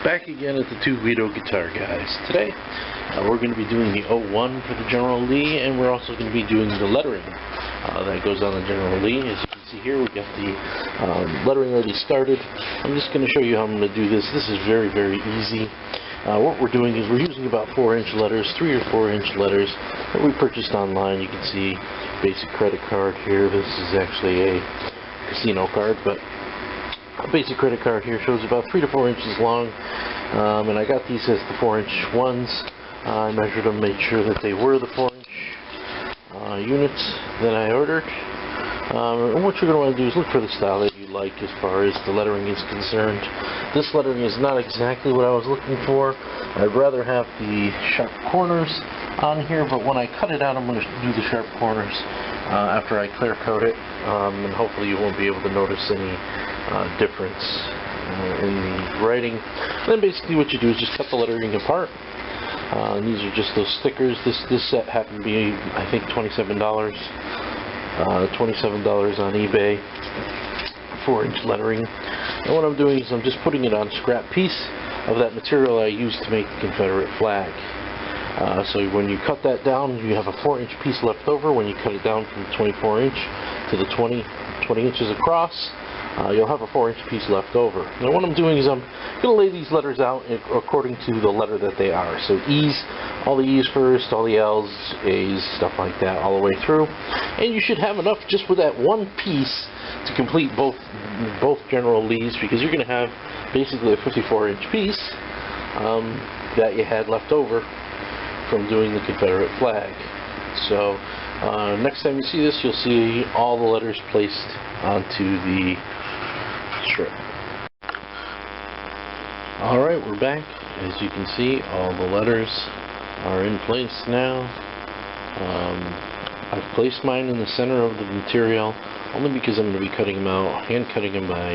Back again at the Two Vito Guitar Guys. Today we're going to be doing the 01 for the General Lee, and we're also going to be doing the lettering that goes on the General Lee. As you can see here, we've got the lettering already started. I'm just going to show you how I'm going to do this. This is very, very easy. What we're doing is we're using about 4-inch letters, 3 or 4-inch letters that we purchased online. You can see basic credit card here. This is actually a casino card, but a basic credit card here shows about 3 to 4 inches long, and I got these as the 4-inch ones. I measured them, made sure that they were the 4-inch units that I ordered. And what you're going to want to do is look for the style that you like as far as the lettering is concerned. This lettering is not exactly what I was looking for. I'd rather have the sharp corners on here, but when I cut it out, I'm going to do the sharp corners after I clear coat it, and hopefully you won't be able to notice any difference in the writing. And then basically what you do is just cut the lettering apart. These are just those stickers. This set happened to be, I think, $27 on eBay. 4-inch lettering. And what I'm doing is I'm just putting it on a scrap piece of that material I used to make the Confederate flag. So when you cut that down, you have a 4-inch piece left over. When you cut it down from the 24-inch to the 20 inches across, you'll have a 4-inch piece left over. Now what I'm doing is I'm going to lay these letters out according to the letter that they are. So E's, all the E's first, all the L's, A's, stuff like that, all the way through. And you should have enough just with that one piece to complete both General Lees, because you're going to have basically a 54-inch piece that you had left over from doing the Confederate flag. So next time you see this, you'll see all the letters placed onto the strip. Alright, we're back. As you can see, all the letters are in place now. I've placed mine in the center of the material only because I'm going to be cutting them out, hand cutting them by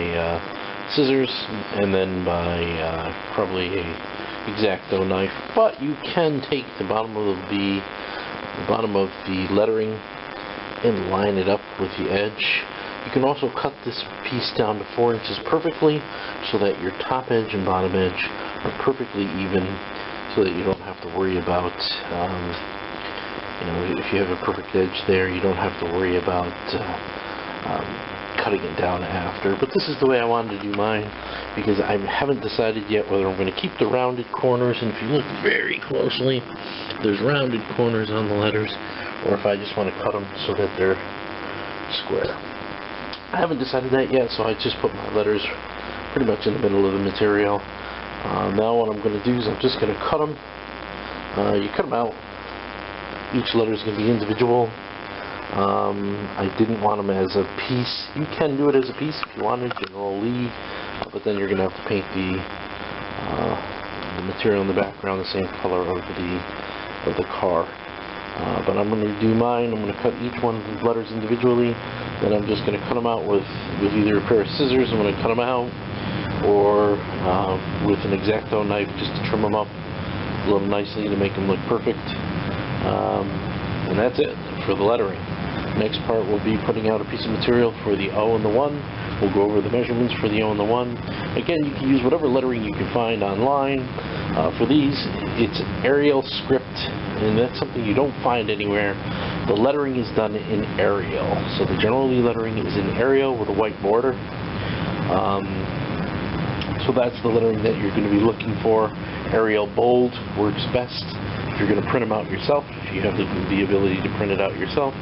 scissors, and then by probably a X-Acto knife. But you can take the bottom of the lettering and line it up with the edge. You can also cut this piece down to 4 inches perfectly, so that your top edge and bottom edge are perfectly even, so that you don't have to worry about, if you have a perfect edge there, you don't have to worry about cutting it down after. But this is the way I wanted to do mine, because I haven't decided yet whether I'm going to keep the rounded corners, and if you look very closely, there's rounded corners on the letters, or if I just want to cut them so that they're square. I haven't decided that yet, so I just put my letters pretty much in the middle of the material. Now what I'm going to do is I'm just going to cut them. You cut them out. Each letter is going to be individual. I didn't want them as a piece. You can do it as a piece if you wanted, General Lee, but then you're going to have to paint the material in the background the same color of the car. But I'm going to do mine. I'm going to cut each one of the letters individually. Then I'm just going to cut them out with either a pair of scissors. I'm going to cut them out, or with an X-Acto knife just to trim them up a little nicely to make them look perfect. And that's it for the lettering. Next part will be putting out a piece of material for the O and the 1. We'll go over the measurements for the O and the 1. Again, you can use whatever lettering you can find online. For these, it's Arial script, and that's something you don't find anywhere. The lettering is done in Arial. So the General Lee lettering is in Arial with a white border. So that's the lettering that you're going to be looking for. Arial bold works best. If you're going to print them out yourself, if you have the ability to print it out yourself,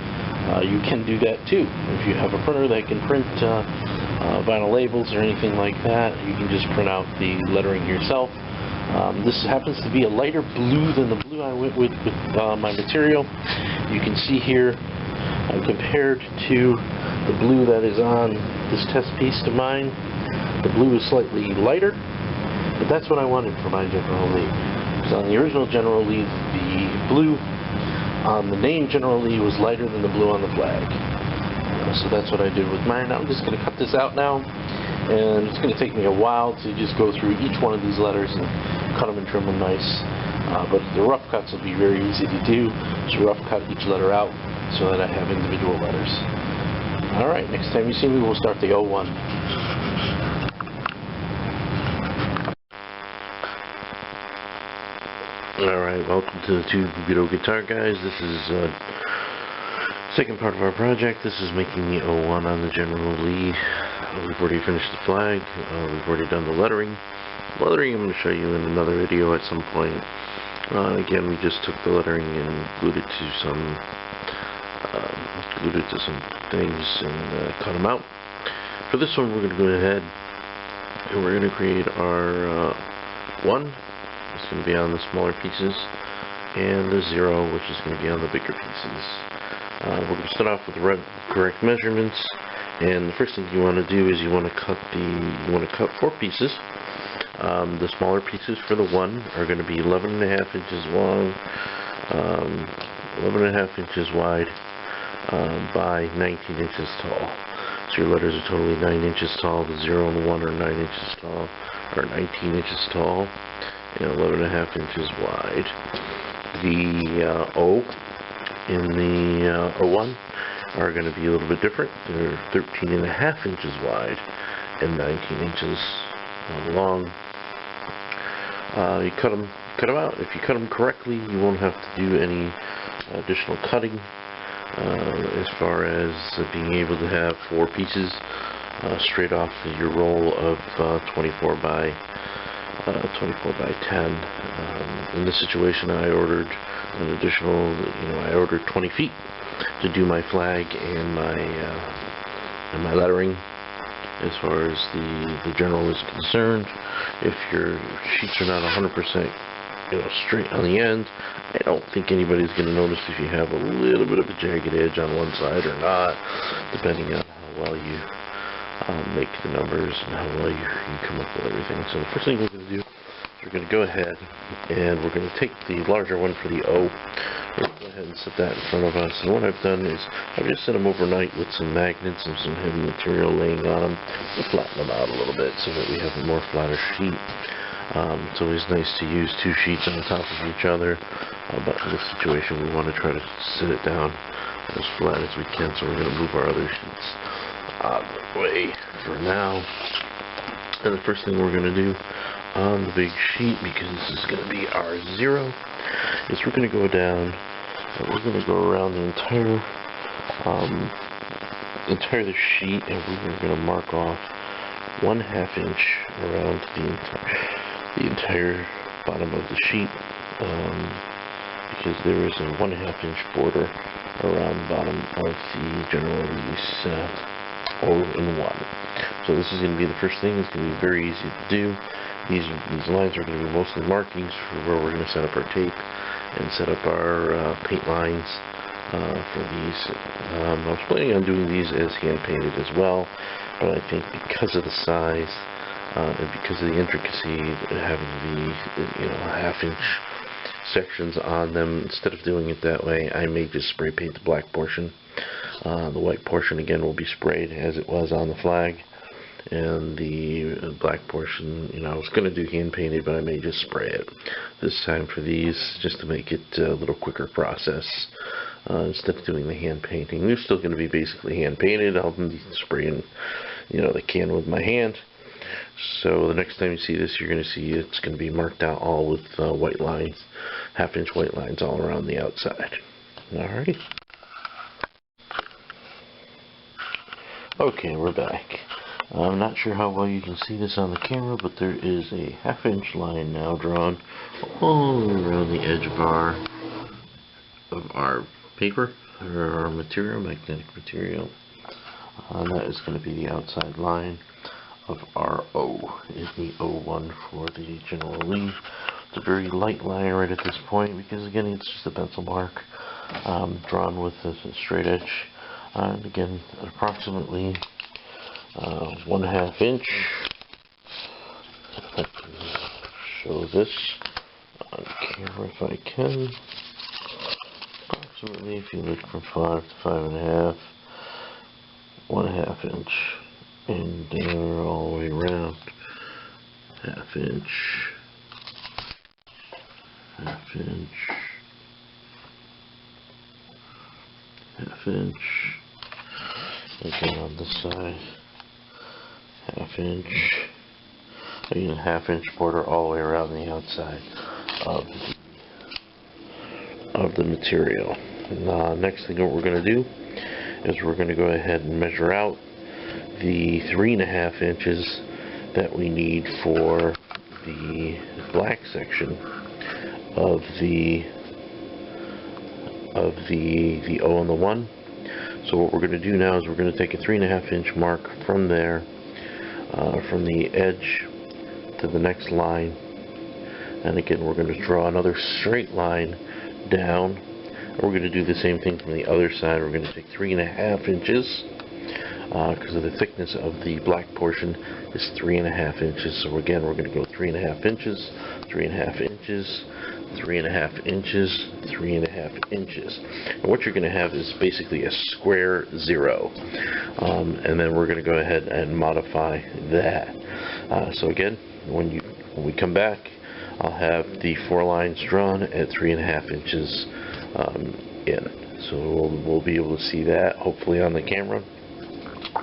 you can do that too. If you have a printer that can print vinyl labels or anything like that, you can just print out the lettering yourself. This happens to be a lighter blue than the blue I went with my material. You can see here, compared to the blue that is on this test piece of mine, the blue is slightly lighter, but that's what I wanted for my General Lee. Because on the original General Lee, the blue on the name General Lee was lighter than the blue on the flag. So that's what I did with mine. I'm just going to cut this out now, and it's going to take me a while to just go through each one of these letters and cut them and trim them nice. But the rough cuts will be very easy to do. Just rough cut each letter out so that I have individual letters. Alright, next time you see me, we'll start the 01. Alright, welcome to the Two Vito Guitar Guys. This is second part of our project. This is making the 01 on the General Lee. We've already finished the flag. We've already done the lettering. Lettering I'm going to show you in another video at some point. Again, we just took the lettering and glued it to some things and cut them out. For this one, we're going to go ahead and we're going to create our 1. It's going to be on the smaller pieces, and the 0, which is going to be on the bigger pieces. We're going to start off with the correct measurements, and the first thing you want to do is you want to cut 4 pieces. The smaller pieces for the 1 are going to be 11.5 inches long, 11.5 inches wide, by 19 inches tall. So your letters are totally 9 inches tall. The 0 and the 1 are 9 inches tall, or 19 inches tall, and 11.5 inches wide. The O in the 01 are going to be a little bit different. They're 13.5 inches wide and 19 inches long. You cut them out. If you cut them correctly, you won't have to do any additional cutting. As far as being able to have 4 pieces straight off your roll of 24 by 10. In this situation, I ordered an additional, I ordered 20 feet to do my flag and my lettering. As far as the general is concerned, if your sheets are not 100% straight on the end, I don't think anybody's going to notice if you have a little bit of a jagged edge on one side or not, depending on how well you make the numbers and how well you come up with everything. So the first thing we're going to do is we're going to go ahead and we're going to take the larger one for the O. We're going to go ahead and set that in front of us. And what I've done is I've just set them overnight with some magnets and some heavy material laying on them to flatten them out a little bit so that we have a more flatter sheet. It's always nice to use 2 sheets on top of each other, but in this situation we want to try to sit it down as flat as we can, so we're going to move our other sheets out of the way for now. And the first thing we're going to do on the big sheet, because this is going to be our 0, is we're going to go down and we're going to go around the entire sheet, and we're going to mark off 1/2 inch around the entire bottom of the sheet, because there is a 1/2 inch border around the bottom of the General Lee's 0-1. So this is going to be the first thing. It's going to be very easy to do. These lines are going to be mostly markings for where we're going to set up our tape and set up our paint lines for these. I was planning on doing these as hand painted as well, but I think because of the size and because of the intricacy, having to be 1/2 inch sections on them, instead of doing it that way, I may just spray paint the black portion. The white portion again will be sprayed as it was on the flag, and the black portion, I was going to do hand painted, but I may just spray it this time for these, just to make it a little quicker process. Instead of doing the hand painting, they're still going to be basically hand painted. I'll be spraying the can with my hand. So the next time you see this, you're going to see it's going to be marked out all with white lines, 1/2 inch white lines all around the outside. Alrighty. Okay, we're back. I'm not sure how well you can see this on the camera, but there is a 1/2 inch line now drawn all around the edge of our paper, or our material, magnetic material. That is going to be the outside line of our O, is the 01 for the General Lee. It's a very light line right at this point, because again it's just a pencil mark drawn with a straight edge, and again approximately 1/2 inch. If I can show this on camera if I can. Approximately, if you look from 5 to 5.5, 1/2 inch, and there all the way around, 1/2 inch, 1/2 inch, 1/2 inch, again on this side, 1/2 inch, again 1/2 inch border all the way around the outside of of the material. Next thing what we're going to do is we're going to go ahead and measure out the 3.5 inches that we need for the black section of the O and the 1. So what we're going to do now is we're going to take a 3.5 inch mark from there, from the edge to the next line, and again we're going to draw another straight line down. We're going to do the same thing from the other side. We're going to take 3.5 inches because of the thickness of the black portion is 3.5 inches. So again we're going to go 3.5 inches, 3.5 inches, 3.5 inches, 3.5 inches. And what you're going to have is basically a square 0. And then we're going to go ahead and modify that. So again, when we come back, I'll have the 4 lines drawn at 3.5 inches in. So we'll be able to see that hopefully on the camera.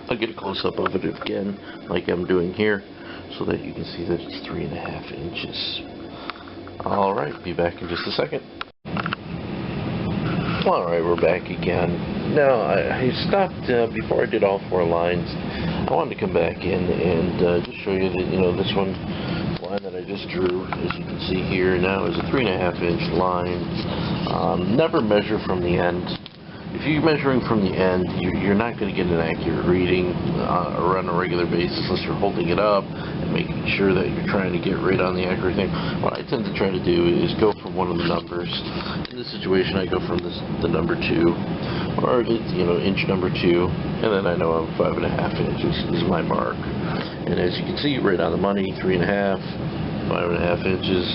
I'll get a close-up of it again like I'm doing here so that you can see that it's 3.5 inches. Alright, be back in just a second. Alright, we're back again. Now, I stopped before I did all 4 lines. I wanted to come back in and just show you that, this line that I just drew, as you can see here now, is a 3.5 inch line. Never measure from the end. If you're measuring from the end, you're not going to get an accurate reading or on a regular basis unless you're holding it up and making sure that you're trying to get right on the accurate thing. What I tend to try to do is go from one of the numbers. In this situation, I go from the number 2, or inch number 2, and then I know I'm 5.5 inches is my mark. And as you can see, right on the money, 3.5, 5.5 inches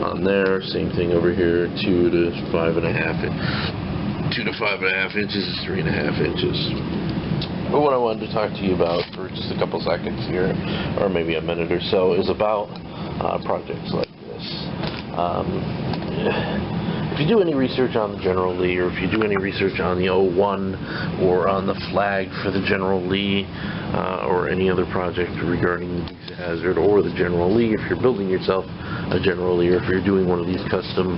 on there. Same thing over here, 2 to 5.5 inches is 3.5 inches. But what I wanted to talk to you about for just a couple seconds here, or maybe a minute or so, is about projects like this. If you do any research on the General Lee, or if you do any research on the O1 or on the flag for the General Lee, or any other project regarding the Dukes of Hazzard or the General Lee, if you're building yourself a General Lee, or if you're doing one of these custom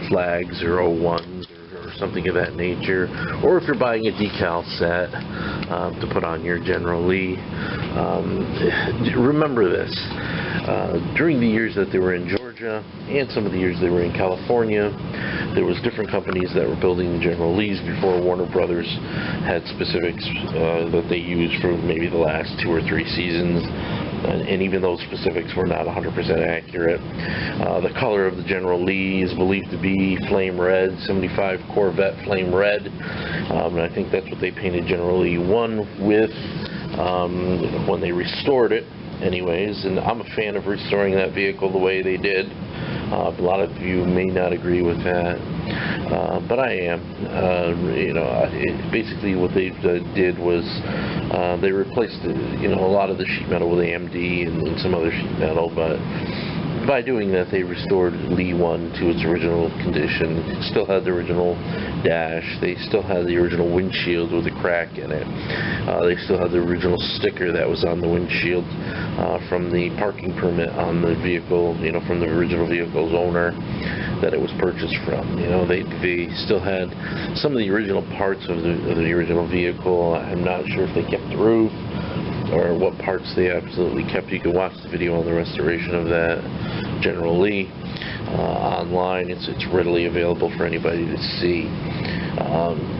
flags or O1s, something of that nature, or if you're buying a decal set to put on your General Lee, remember this. During the years that they were in Georgia and some of the years they were in California, there was different companies that were building the General Lees before Warner Brothers had specifics that they used for maybe the last 2 or 3 seasons. And even those specifics were not 100% accurate. The color of the General Lee is believed to be flame red, 75 Corvette flame red, and I think that's what they painted General Lee 1 with when they restored it anyways, and I'm a fan of restoring that vehicle the way they did. A lot of you may not agree with that, but I am. Basically what they did was they replaced a lot of the sheet metal with AMD and some other sheet metal, but by doing that they restored Lee 1 to its original condition. It still had the original dash, they still had the original windshield with a crack in it, they still had the original sticker that was on the windshield from the parking permit on the vehicle, from the original vehicle's owner that it was purchased from. They still had some of the original parts of the original vehicle. I'm not sure if they kept the roof or what parts they absolutely kept. You can watch the video on the restoration of that General Lee online. It's readily available for anybody to see.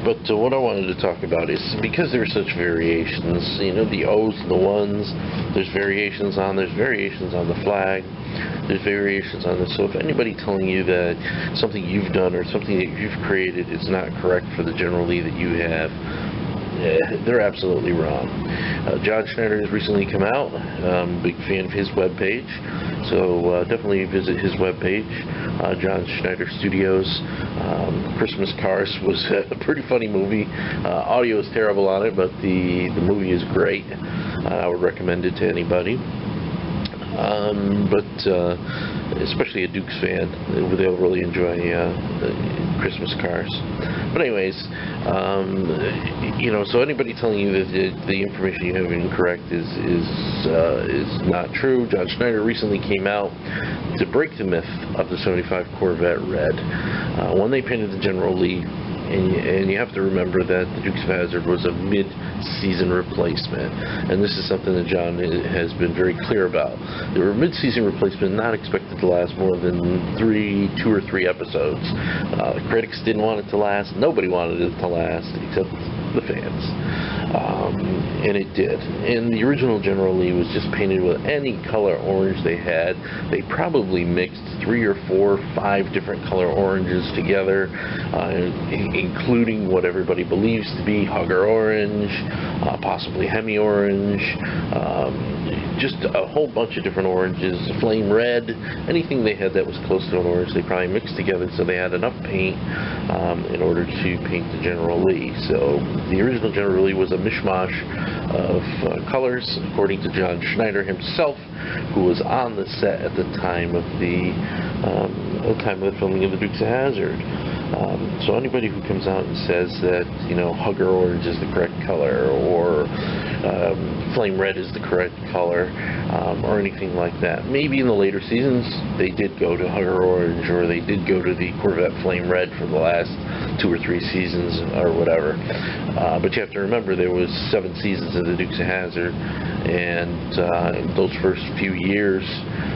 But what I wanted to talk about is, because there are such variations, the O's and the 1s, there's variations on the flag, there's variations on this. So if anybody telling you that something you've done or something that you've created is not correct for the General Lee that you have, they're absolutely wrong. John Schneider has recently come out. I'm a big fan of his webpage, so definitely visit his webpage, John Schneider Studios. Christmas Cars was a pretty funny movie. Audio is terrible on it, but the movie is great. I would recommend it to anybody. but especially a Dukes fan, they'll really enjoy Christmas cars. But anyways, so anybody telling you that the information you have incorrect is not true. John Schneider recently came out to break the myth of the 75 Corvette red. When they painted the General Lee, and you have to remember that the Dukes of Hazzard was a mid-season replacement, and this is something that John has been very clear about. They were a mid-season replacement, not expected to last more than 2 or 3 episodes. The critics didn't want it to last. Nobody wanted it to last except the fans. And it did. And the original General Lee was just painted with any color orange they had. They probably mixed 3 or 4 or 5 different color oranges together, including what everybody believes to be Hugger orange, possibly Hemi orange, just a whole bunch of different oranges, flame red, anything they had that was close to an orange, they probably mixed together so they had enough paint in order to paint the General Lee. So the original General Lee was a mishmash of colors, according to John Schneider himself, who was on the set at the time of the filming of the Dukes of Hazzard. So anybody who comes out and says that, Hugger orange is the correct color, or flame red is the correct color, or anything like that. Maybe in the later seasons they did go to Hugger orange, or they did go to the Corvette flame red for the last 2 or 3 seasons or whatever. But you have to remember there was 7 seasons of the Dukes of Hazzard, and those first few years,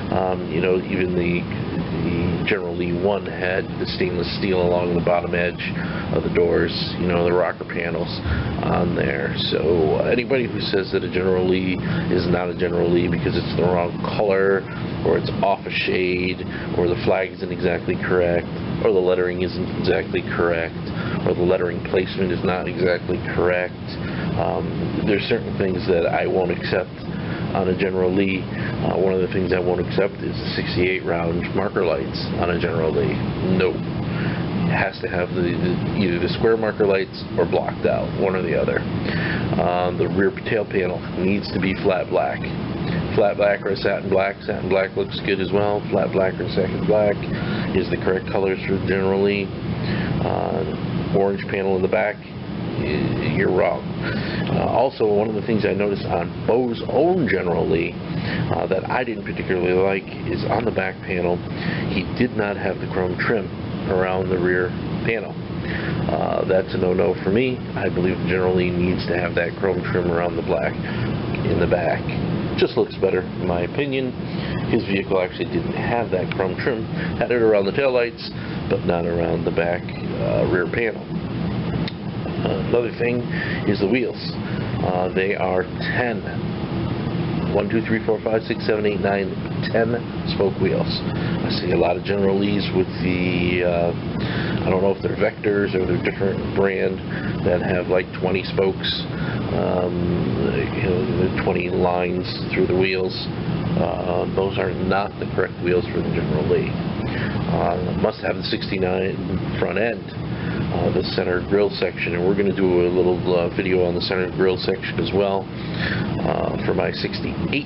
even the General Lee 1 had the stainless steel along the bottom edge of the doors, the rocker panels on there. So anybody who says that a General Lee is not a General Lee because it's the wrong color, or it's off a shade, or the flag isn't exactly correct, or the lettering isn't exactly correct, or the lettering placement is not exactly correct, there's certain things that I won't accept on a General Lee. One of the things I won't accept is the 68 round marker lights on a General Lee. No. It has to have either the square marker lights or blocked out, one or the other. The rear tail panel needs to be flat black. Flat black or satin black. Satin black looks good as well. Flat black or satin black is the correct colors for the General Lee. Orange panel in the back, you're wrong. Also, one of the things I noticed on Bo's own General Lee that I didn't particularly like is on the back panel, he did not have the chrome trim around the rear panel. That's a no-no for me. I believe the General Lee needs to have that chrome trim around the black in the back. Just looks better, in my opinion. His vehicle actually didn't have that chrome trim. Had it around the taillights, but not around the back rear panel. Another thing is the wheels. They are 10. 1, 2, 3, 4, 5, 6, 7, 8, 9, 10 spoke wheels. I see a lot of General Lees with the, I don't know if they're Vectors or they're different brand, that have like 20 spokes, 20 lines through the wheels. Those are not the correct wheels for the General Lee. Must have the 69 front end. The center grille section, and we're going to do a little video on the center grille section as well for my 68,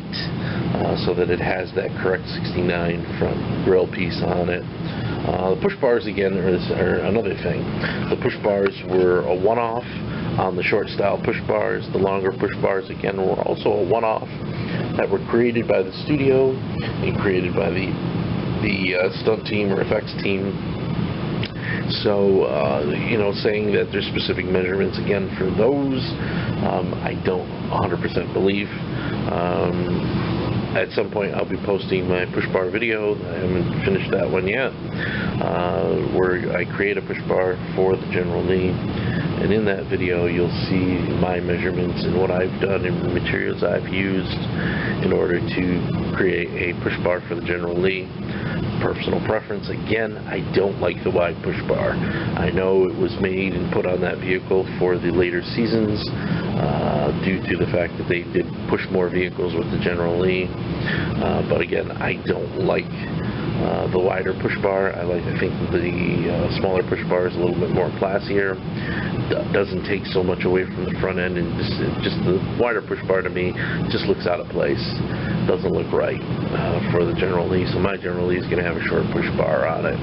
so that it has that correct 69 front grille piece on it. The push bars again are another thing. The push bars were a one-off on the short style push bars. The longer push bars again were also a one-off that were created by the studio and created by the stunt team or effects team. So, saying that there's specific measurements again for those, I don't 100% believe. At some point I'll be posting my push bar video. I haven't finished that one yet, where I create a push bar for the General Lee, and in that video you'll see my measurements and what I've done and the materials I've used in order to create a push bar for the General Lee. Personal preference, again, I don't like the wide push bar. I know it was made and put on that vehicle for the later seasons due to the fact that they did push more vehicles with the General Lee, but again, I don't like the wider push bar. I think the smaller push bar is a little bit more classier. Doesn't take so much away from the front end, and just the wider push bar to me just looks out of place. doesn't look right for the General Lee. So my General Lee is going to have a short push bar on it.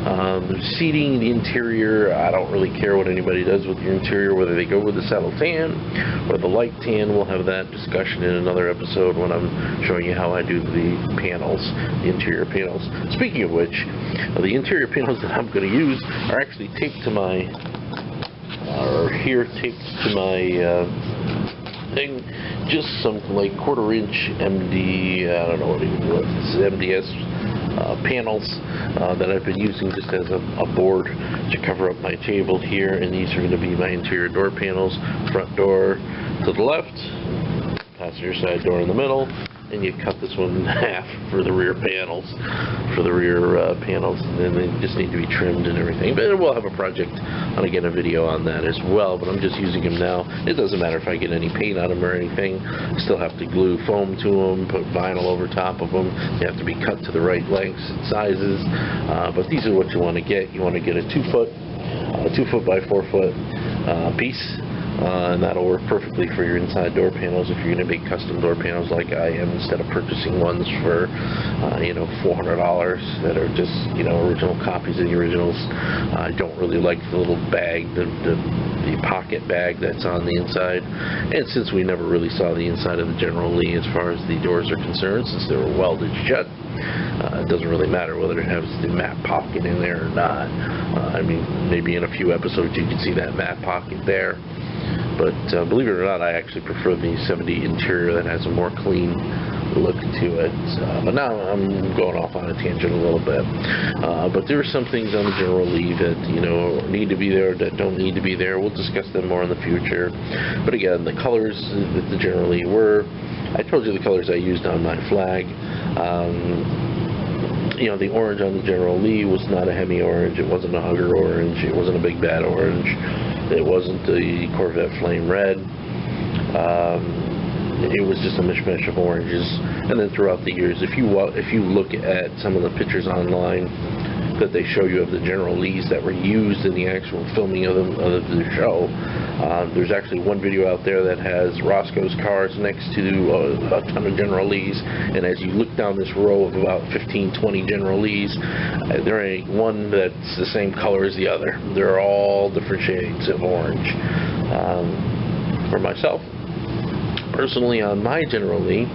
The seating, the interior, I don't really care what anybody does with your interior, whether they go with the saddle tan or the light tan. We'll have that discussion in another episode when I'm showing you how I do the panels, the interior panels. Speaking of which, the interior panels that I'm going to use are actually taped to my, taped to my thing. Just some like 1/4 inch MD, I don't know what this is, MDS panels that I've been using just as a board to cover up my table here, and these are going to be my interior door panels. Front door to the left, passenger side door in the middle, and you cut this one in half for the rear panels, and then they just need to be trimmed and everything. But we'll have a project on, again, a video on that as well, but I'm just using them now. It doesn't matter if I get any paint on them or anything. I still have to glue foam to them, put vinyl over top of them. They have to be cut to the right lengths and sizes, but these are what you want to get. You want to get a 2 foot by 4 foot piece. And that'll work perfectly for your inside door panels if you're going to make custom door panels like I am, instead of purchasing ones for $400 that are just original copies of the originals. I don't really like the little bag, the pocket bag that's on the inside, and since we never really saw the inside of the General Lee as far as the doors are concerned, since they were welded shut, it doesn't really matter whether it has the matte pocket in there or not. I mean, maybe in a few episodes you can see that matte pocket there. But believe it or not, I actually prefer the 70 interior that has a more clean look to it. But now I'm going off on a tangent a little bit. But there are some things on the General Lee that need to be there, that don't need to be there. We'll discuss them more in the future. But again, the colors that the General Lee were, I told you the colors I used on my flag. The orange on the General Lee was not a Hemi orange. It wasn't a Hugger orange. It wasn't a Big Bad orange. It wasn't the Corvette Flame Red. It was just a mishmash of oranges. And then throughout the years, if you look at some of the pictures online that they show you of the General Lees that were used in the actual filming of the show, there's actually one video out there that has Roscoe's cars next to a ton of General Lees, and as you look down this row of about 15-20 General Lees, there ain't one that's the same color as the other. They're all different shades of orange. For myself, personally, on my General Lee,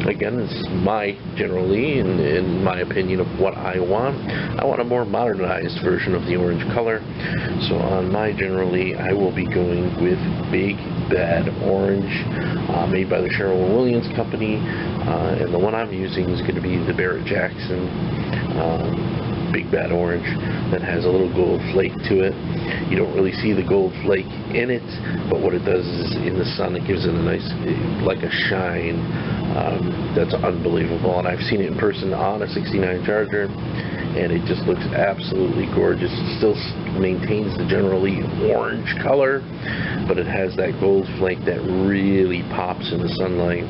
again, it's my General Lee, and in my opinion of what I want a more modernized version of the orange color. So on my General Lee, I will be going with Big Bad Orange, made by the Sherwin-Williams Company, and the one I'm using is going to be the Barrett-Jackson Big Bad Orange that has a little gold flake to it. You don't really see the gold flake in it, but what it does is in the sun it gives it a nice, like a shine that's unbelievable. And I've seen it in person on a 69 Charger, and it just looks absolutely gorgeous. It still maintains the General Lee orange color, but it has that gold flake that really pops in the sunlight,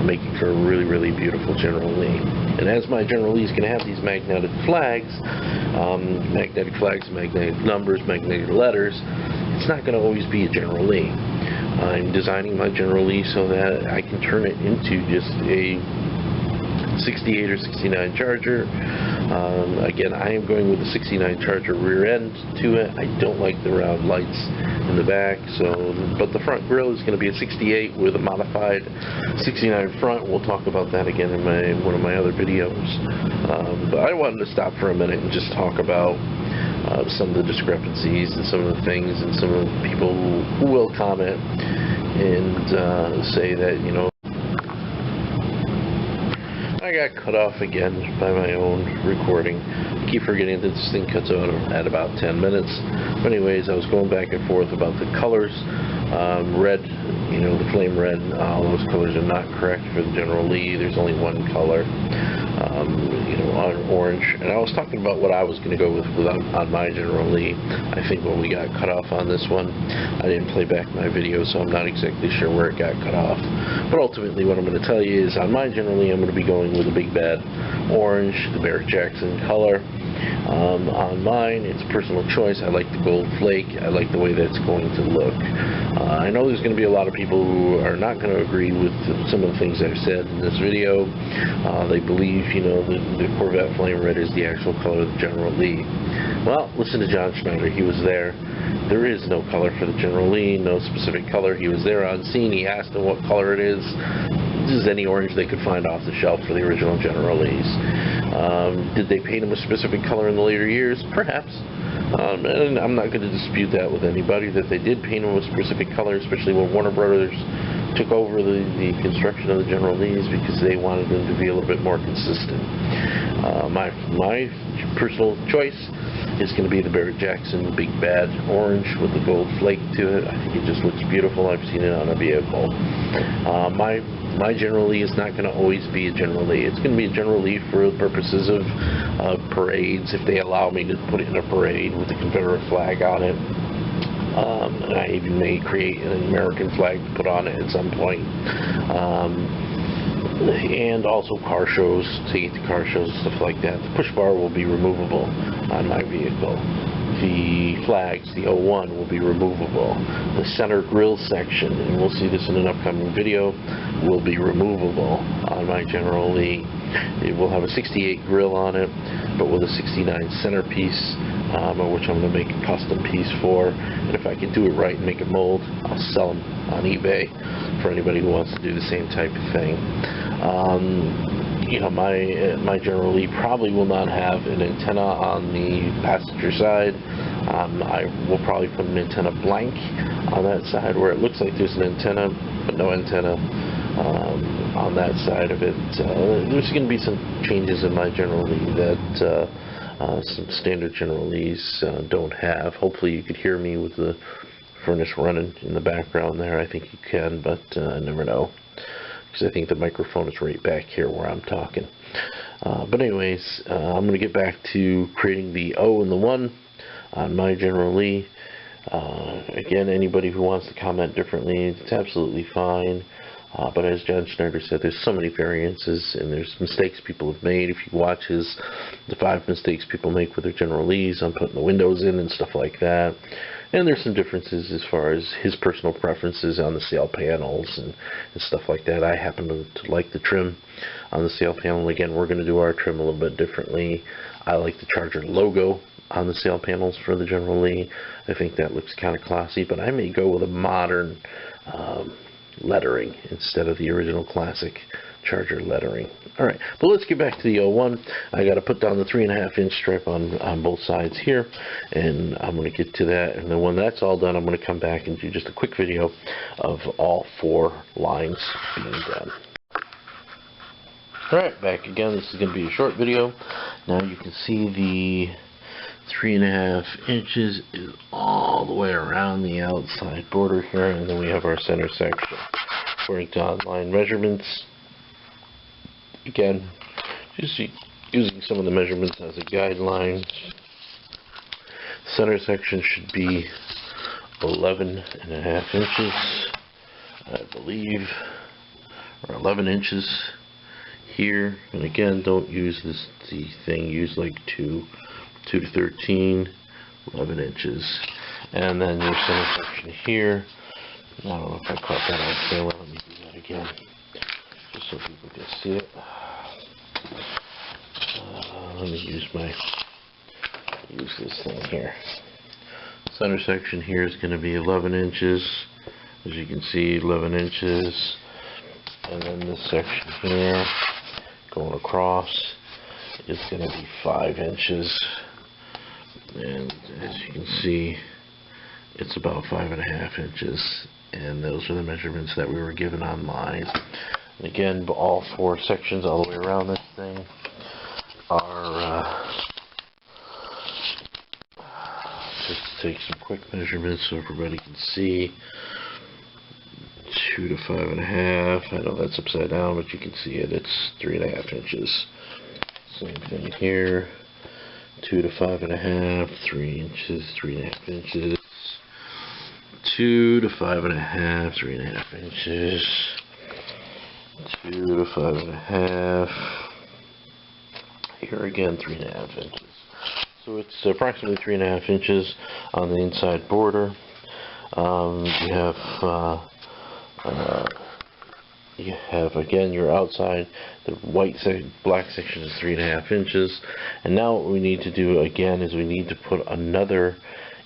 making for a really, really beautiful General Lee. And as my General Lee is going to have these magnetic flags, magnetic numbers, magnetic letters, it's not going to always be a General Lee. I'm designing my General Lee so that I can turn it into just a 68 or 69 Charger. Again, I am going with the 69 Charger rear end to it. I don't like the round lights in the back, but the front grille is going to be a 68 with a modified 69 front. We'll talk about that again in one of my other videos. But I wanted to stop for a minute and just talk about some of the discrepancies and some of the things, and some of the people who will comment and say that, I got cut off again by my own recording. I keep forgetting that this thing cuts out at about 10 minutes. But anyways, I was going back and forth about the colors. Red, the flame red, all those colors are not correct for the General Lee. There's only one color, on orange. And I was talking about what I was going to go with on my General Lee. I think when we got cut off on this one, I didn't play back my video, so I'm not exactly sure where it got cut off. But ultimately, what I'm going to tell you is on my General Lee, I'm going to be going with the Big Bad Orange, the Barrett-Jackson color. On mine, it's personal choice. I like the gold flake. I like the way that's going to look. I know there's going to be a lot of people who are not going to agree with some of the things I've said in this video. They believe, you know, that the Corvette Flame Red is the actual color of the General Lee. Well, listen to John Schneider. He was there. There is no color for the General Lee, no specific color. He was there on scene. He asked them what color it is. This is any orange they could find off the shelf for the original General Lees. Did they paint them a specific color in the later years? Perhaps. And I'm not going to dispute that with anybody, that they did paint them a specific color, especially when Warner Brothers took over the construction of the General Lees, because they wanted them to be a little bit more consistent. My personal choice is going to be the Barrett-Jackson Big Bad Orange with the gold flake to it. I think it just looks beautiful. I've seen it on a vehicle. My General Lee is not going to always be a General Lee. It's going to be a General Lee for the purposes of parades, if they allow me to put it in a parade with the Confederate flag on it. And I even may create an American flag to put on it at some point. And also car shows, take it to car shows, stuff like that. The push bar will be removable on my vehicle. The flags, the 01, will be removable. The center grille section, and we'll see this in an upcoming video, will be removable on my General Lee. It will have a 68 grille on it, but with a 69 centerpiece, which I'm going to make a custom piece for. And if I can do it right and make a mold, I'll sell them on eBay for anybody who wants to do the same type of thing. You know, my General Lee probably will not have an antenna on the passenger side. I will probably put an antenna blank on that side where it looks like there's an antenna, but no antenna on that side of it. There's going to be some changes in my General Lee that some standard General Lees don't have. Hopefully you could hear me with the furnace running in the background there. I think you can, but I never know, because I think the microphone is right back here where I'm talking. But anyways, I'm going to get back to creating the O and the 1 on my General Lee. Again, anybody who wants to comment differently, it's absolutely fine. But as John Schneider said, there's so many variances, and there's mistakes people have made. If you watch the 5 mistakes people make with their General Lees on putting the windows in and stuff like that. And there's some differences as far as his personal preferences on the sail panels and stuff like that. I happen to like the trim on the sail panel. Again, we're going to do our trim a little bit differently. I like the Charger logo on the sail panels for the General Lee. I think that looks kind of classy, but I may go with a modern lettering instead of the original classic Charger lettering. Alright, but let's get back to the 01. I got to put down the 3.5-inch strip on both sides here, and I'm going to get to that, and then when that's all done, I'm going to come back and do just a quick video of all 4 lines being done. Alright, back again. This is going to be a short video. Now you can see the 3.5 inches is all the way around the outside border here, and then we have our center section. According to online measurements, again, just using some of the measurements as a guideline, center section should be 11.5 inches, I believe, or 11 inches here. And again, don't use the thing, use like 2 to 13, 11 inches. And then your center section here, I don't know if I caught that on camera. Let me do that again, just so people can see it. Let me use this thing here. Center section here is going to be 11 inches. As you can see, 11 inches. And then this section here, going across, is going to be 5 inches. And as you can see, it's about 5.5 inches. And those are the measurements that we were given online. And again, all 4 sections all the way around this thing are, just to take some quick measurements so everybody can see, 2 to 5.5. I know that's upside down, but you can see it. It's 3.5 inches. Same thing here. 2 to 5.5, 3 inches, 3.5 inches. 2 to 5.5, 3.5 inches. 2 to 5.5. Here again, 3.5 inches. So it's approximately 3.5 inches on the inside border. You have again your outside. The black section is 3.5 inches, and now what we need to do again is we need to put another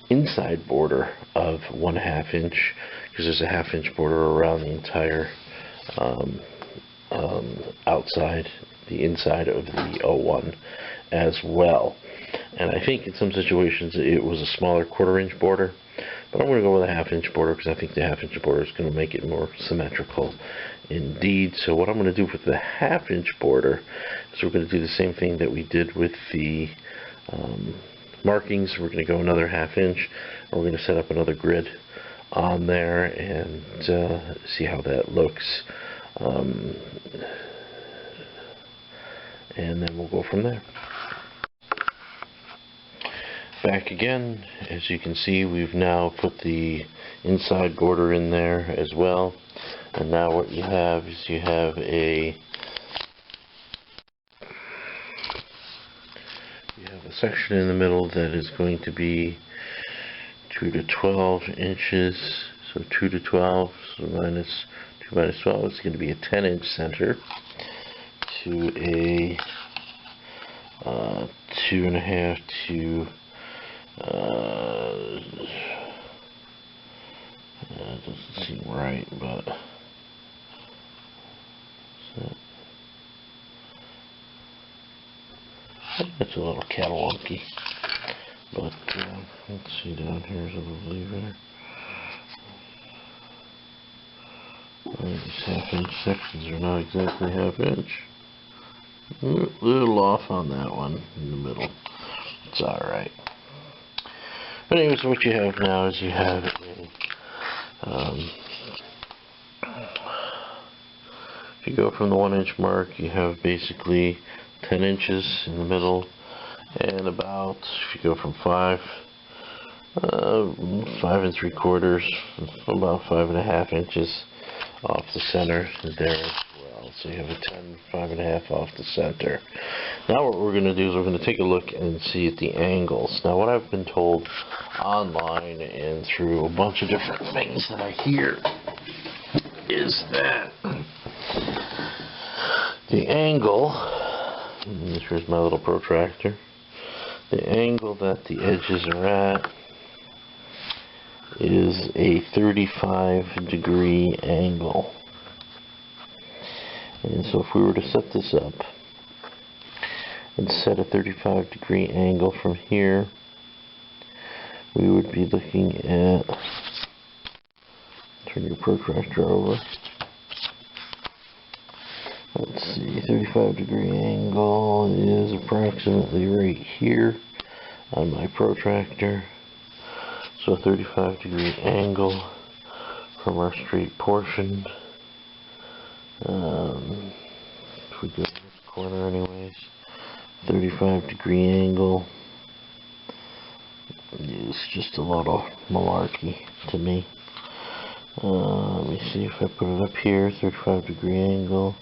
inside border of 1/2 inch, because there's a 1/2 inch border around the entire outside, the inside of the 01 as well. And I think in some situations it was a smaller 1/4 inch border, but I'm going to go with a 1/2 inch border because I think the 1/2 inch border is going to make it more symmetrical indeed. So what I'm going to do with the 1/2 inch border is we're going to do the same thing that we did with the markings. We're going to go another 1/2 inch, and we're going to set up another grid on there and see how that looks. And then we'll go from there. Back again, as you can see, we've now put the inside border in there as well. And now what you have is you have a section in the middle that is going to be 2 to 12 inches. So 2 to 12, so 2 minus 12, it's going to be a 10-inch center to a 2.5 to that doesn't seem right, but it's a little catawonky. But let's see down here is a little lever. These 1/2 inch sections are not exactly 1/2 inch. A little off on that one in the middle. It's alright. But anyways, what you have now is you have if you go from the 1 inch mark, you have basically 10 inches in the middle, and about, if you go from 5 3/4, about 5.5 inches off the center there as well. So you have a 5.5 off the center. Now what we're going to do is we're going to take a look and see at the angles. Now what I've been told online and through a bunch of different things that I hear is that the angle, here's my little protractor, the angle that the edges are at is a 35-degree angle. And so if we were to set this up and set a 35-degree angle from here, we would be looking at, turn your protractor over, let's see, 35-degree angle is approximately right here on my protractor. So a 35-degree angle from our straight portion. If we go to this corner anyways, 35-degree angle is just a lot of malarkey to me. Let me see if I put it up here, 35-degree angle.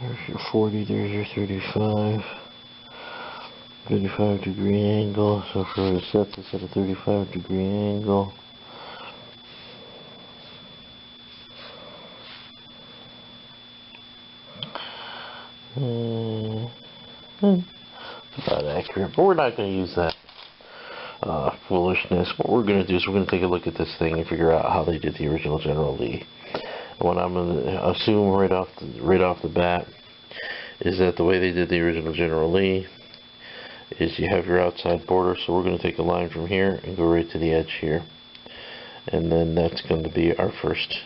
There's your 40, there's your 35. 35-degree angle, so if we were to set this at a 35-degree angle, about accurate, but we're not going to use that foolishness. What we're going to do is we're going to take a look at this thing and figure out how they did the original General Lee. What I'm going to assume right off the bat is that the way they did the original General Lee is you have your outside border, so we're going to take a line from here and go right to the edge here, and then that's going to be our first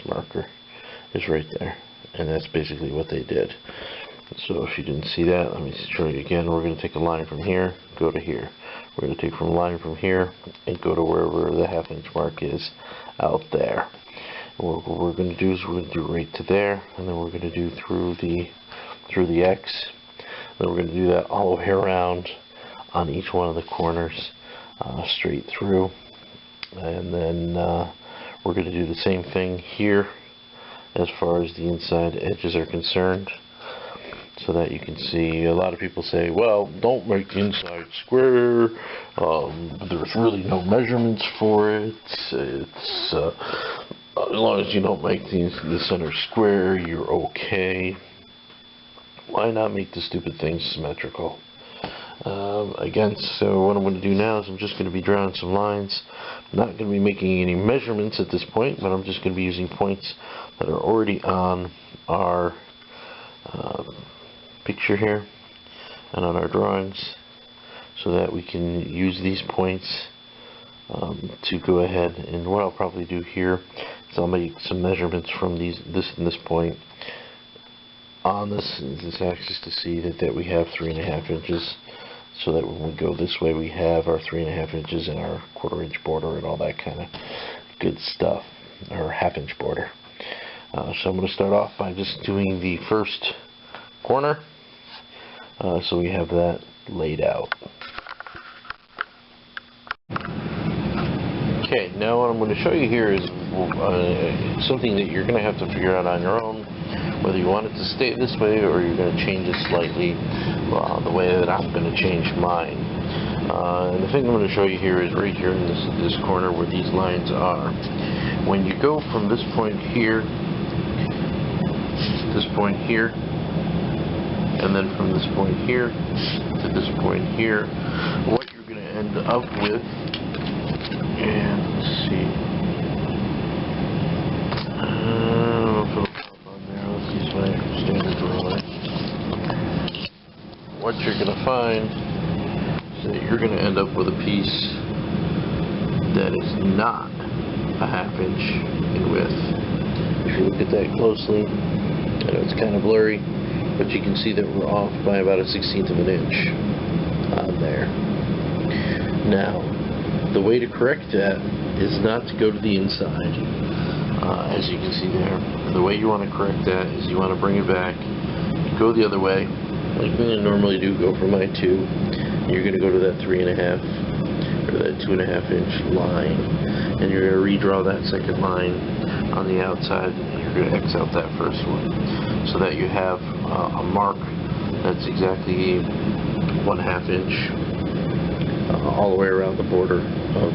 marker is right there, and that's basically what they did. So if you didn't see that, let me show you again. We're going to take a line from here, go to here. We're going to take from a line from here and go to wherever the 1/2 inch mark is out there. And what we're going to do is we're going to do right to there, and then we're going to do through the X. Then we're going to do that all the way around on each one of the corners, straight through. And then we're going to do the same thing here as far as the inside edges are concerned, so that you can see. A lot of people say, well, don't make the inside square, there's really no measurements for it, it's as long as you don't make the center square, you're okay. Why not make the stupid thing symmetrical? Again, so what I'm going to do now is I'm just going to be drawing some lines. I'm not going to be making any measurements at this point, but I'm just going to be using points that are already on our picture here and on our drawings, so that we can use these points to go ahead. And what I'll probably do here is I'll make some measurements from this and this point on this axis to see that we have 3.5 inches, so that when we go this way we have our 3.5 inches and our 1/4 inch border and all that kind of good stuff, our 1/2 inch border. So I'm going to start off by just doing the first corner, so we have that laid out. Okay, now what I'm going to show you here is something that you're going to have to figure out on your own, whether you want it to stay this way or you're going to change it slightly the way that I'm going to change mine. And the thing I'm going to show you here is right here in this corner where these lines are. When you go from this point here, this point here, and then from this point here to this point here, what you're going to end up with, and let's see, I'll put a pop on there, let's use my standard ruler. What you're going to find is that you're going to end up with a piece that is not a 1/2 inch in width. If you look at that closely, I know it's kind of blurry, but you can see that we're off by about 1/16 of an inch on there. Now, the way to correct that is not to go to the inside. As you can see there, the way you want to correct that is you want to bring it back, go the other way, like we normally do, go for my 2. You're going to go to that 3.5 or that 2.5 inch line, and you're going to redraw that second line on the outside, and you're going to X out that first one, so that you have a mark that's exactly 1/2 inch all the way around the border of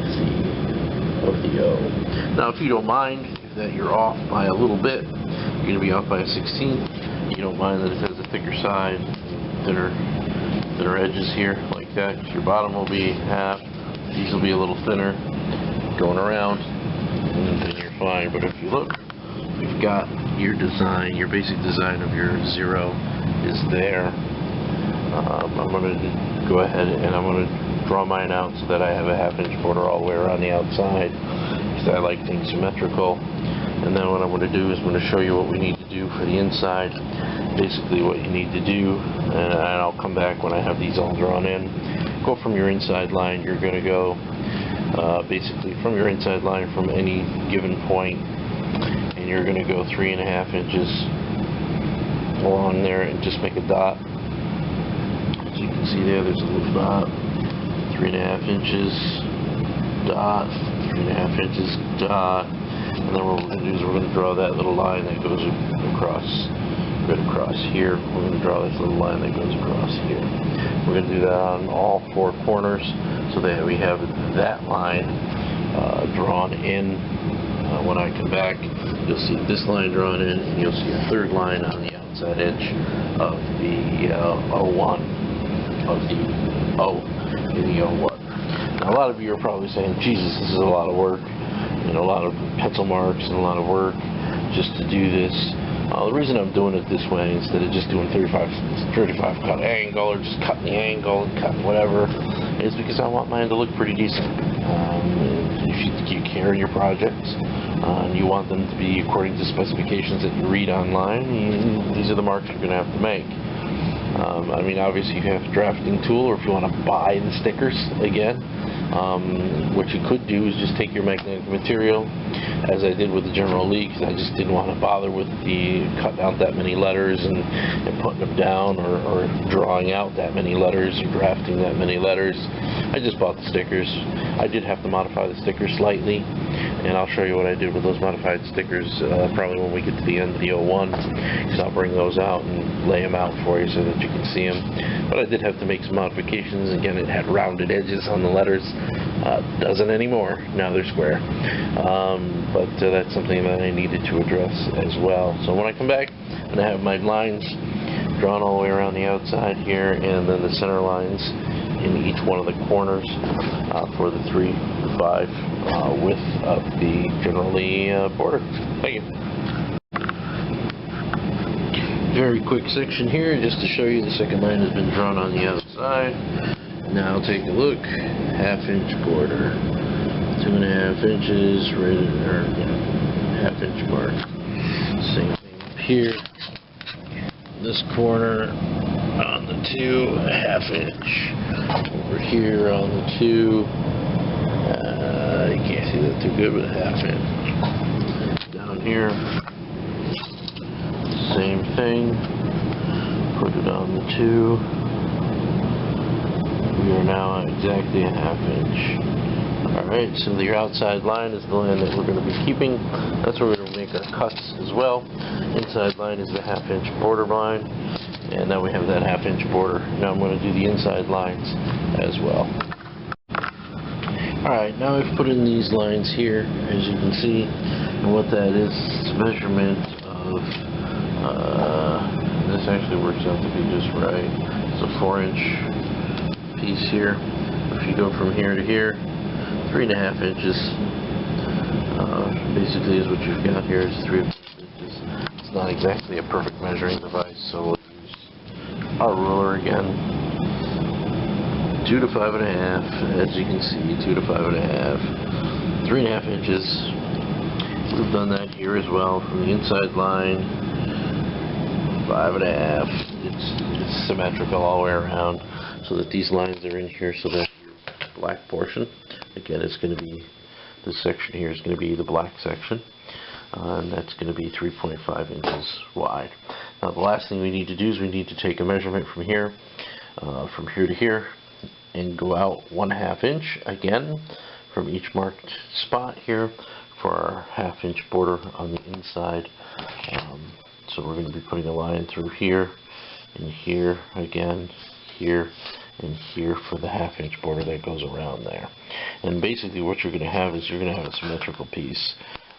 the O. Now, if you don't mind that you're off by a little bit, you're going to be off by 1/16. You don't mind that it has a thicker side, thinner edges here like that. Your bottom will be 1/2. These will be a little thinner going around, and then you're fine. But if you look, we've got your design, your basic design of your 0 is there. I'm going to go ahead and I'm going to draw mine out so that I have a 1/2 inch border all the way around the outside, because I like things symmetrical. And then what I'm going to do is I'm going to show you what we need to do for the inside, basically what you need to do, and I'll come back when I have these all drawn in. Go from your inside line. You're going to go basically from your inside line from any given point, and you're going to go 3.5 inches along there and just make a dot. As you can see there's a little dot, 3.5 inches, dot, 3.5 inches, dot, and then what we're going to do is we're going to draw that little line that goes across, right across here. We're going to draw this little line that goes across here. We're going to do that on all 4 corners, so that we have that line drawn in. When I come back, you'll see this line drawn in, and you'll see a third line on the outside edge of the O1, of the O in the O1. Now, a lot of you are probably saying, Jesus, this is a lot of work, and a lot of pencil marks and a lot of work just to do this. The reason I'm doing it this way instead of just doing 35 cut angle, or just cutting the angle and cutting whatever, is because I want mine to look pretty decent. If you care in your projects and you want them to be according to specifications that you read online, these are the marks you're going to have to make. I mean, obviously you have a drafting tool, or if you want to buy the stickers again, what you could do is just take your magnetic material, as I did with the General Lee, because I just didn't want to bother with cutting out that many letters and putting them down, or drawing out that many letters, or drafting that many letters. I just bought the stickers. I did have to modify the stickers slightly, and I'll show you what I did with those modified stickers probably when we get to the end of the 01, because I'll bring those out and lay them out for you so that you can see them. But I did have to make some modifications. Again, it had rounded edges on the letters. Doesn't anymore. Now they're square. But that's something that I needed to address as well. So when I come back, I'm going to have my lines drawn all the way around the outside here, and then the center lines in each one of the corners for the 3 to 5 width of the General Lee border. Thank you. Very quick section here just to show you the second line has been drawn on the outside. Now take a look. 1/2 inch border. 2.5 inches right there. 1/2 inch mark. Same thing up here. This corner on the 2, 1/2 inch. Over here on the 2, you can't see that too good, but 1/2 inch. Down here, same thing. Put it on the 2. We are now at exactly 1/2 inch. Alright, so your outside line is the line that we're going to be keeping. That's where we're going to make our cuts as well. Inside line is the 1/2 inch border line. And now we have that 1/2 inch border. Now I'm going to do the inside lines as well. Alright, now I've put in these lines here, as you can see. And what that is, measurement of, this actually works out to be just right. It's a 4-inch piece here. If you go from here to here, 3.5 inches basically is what you've got here, is 3 inches. It's not exactly a perfect measuring device, so we'll use our ruler again. 2 to 5.5, as you can see, 2 to 5.5, 3.5 inches. We've done that here as well from the inside line. 5.5. It's symmetrical all the way around, so that these lines are in here, so that your black portion, again, it's going to be, this section here is going to be the black section, and that's going to be 3.5 inches wide. Now the last thing we need to do is we need to take a measurement from here to here, and go out 1/2 inch again from each marked spot here for our 1/2 inch border on the inside. So we're going to be putting a line through here and here again, here and here for the 1/2 inch border that goes around there. And basically what you're going to have is you're going to have a symmetrical piece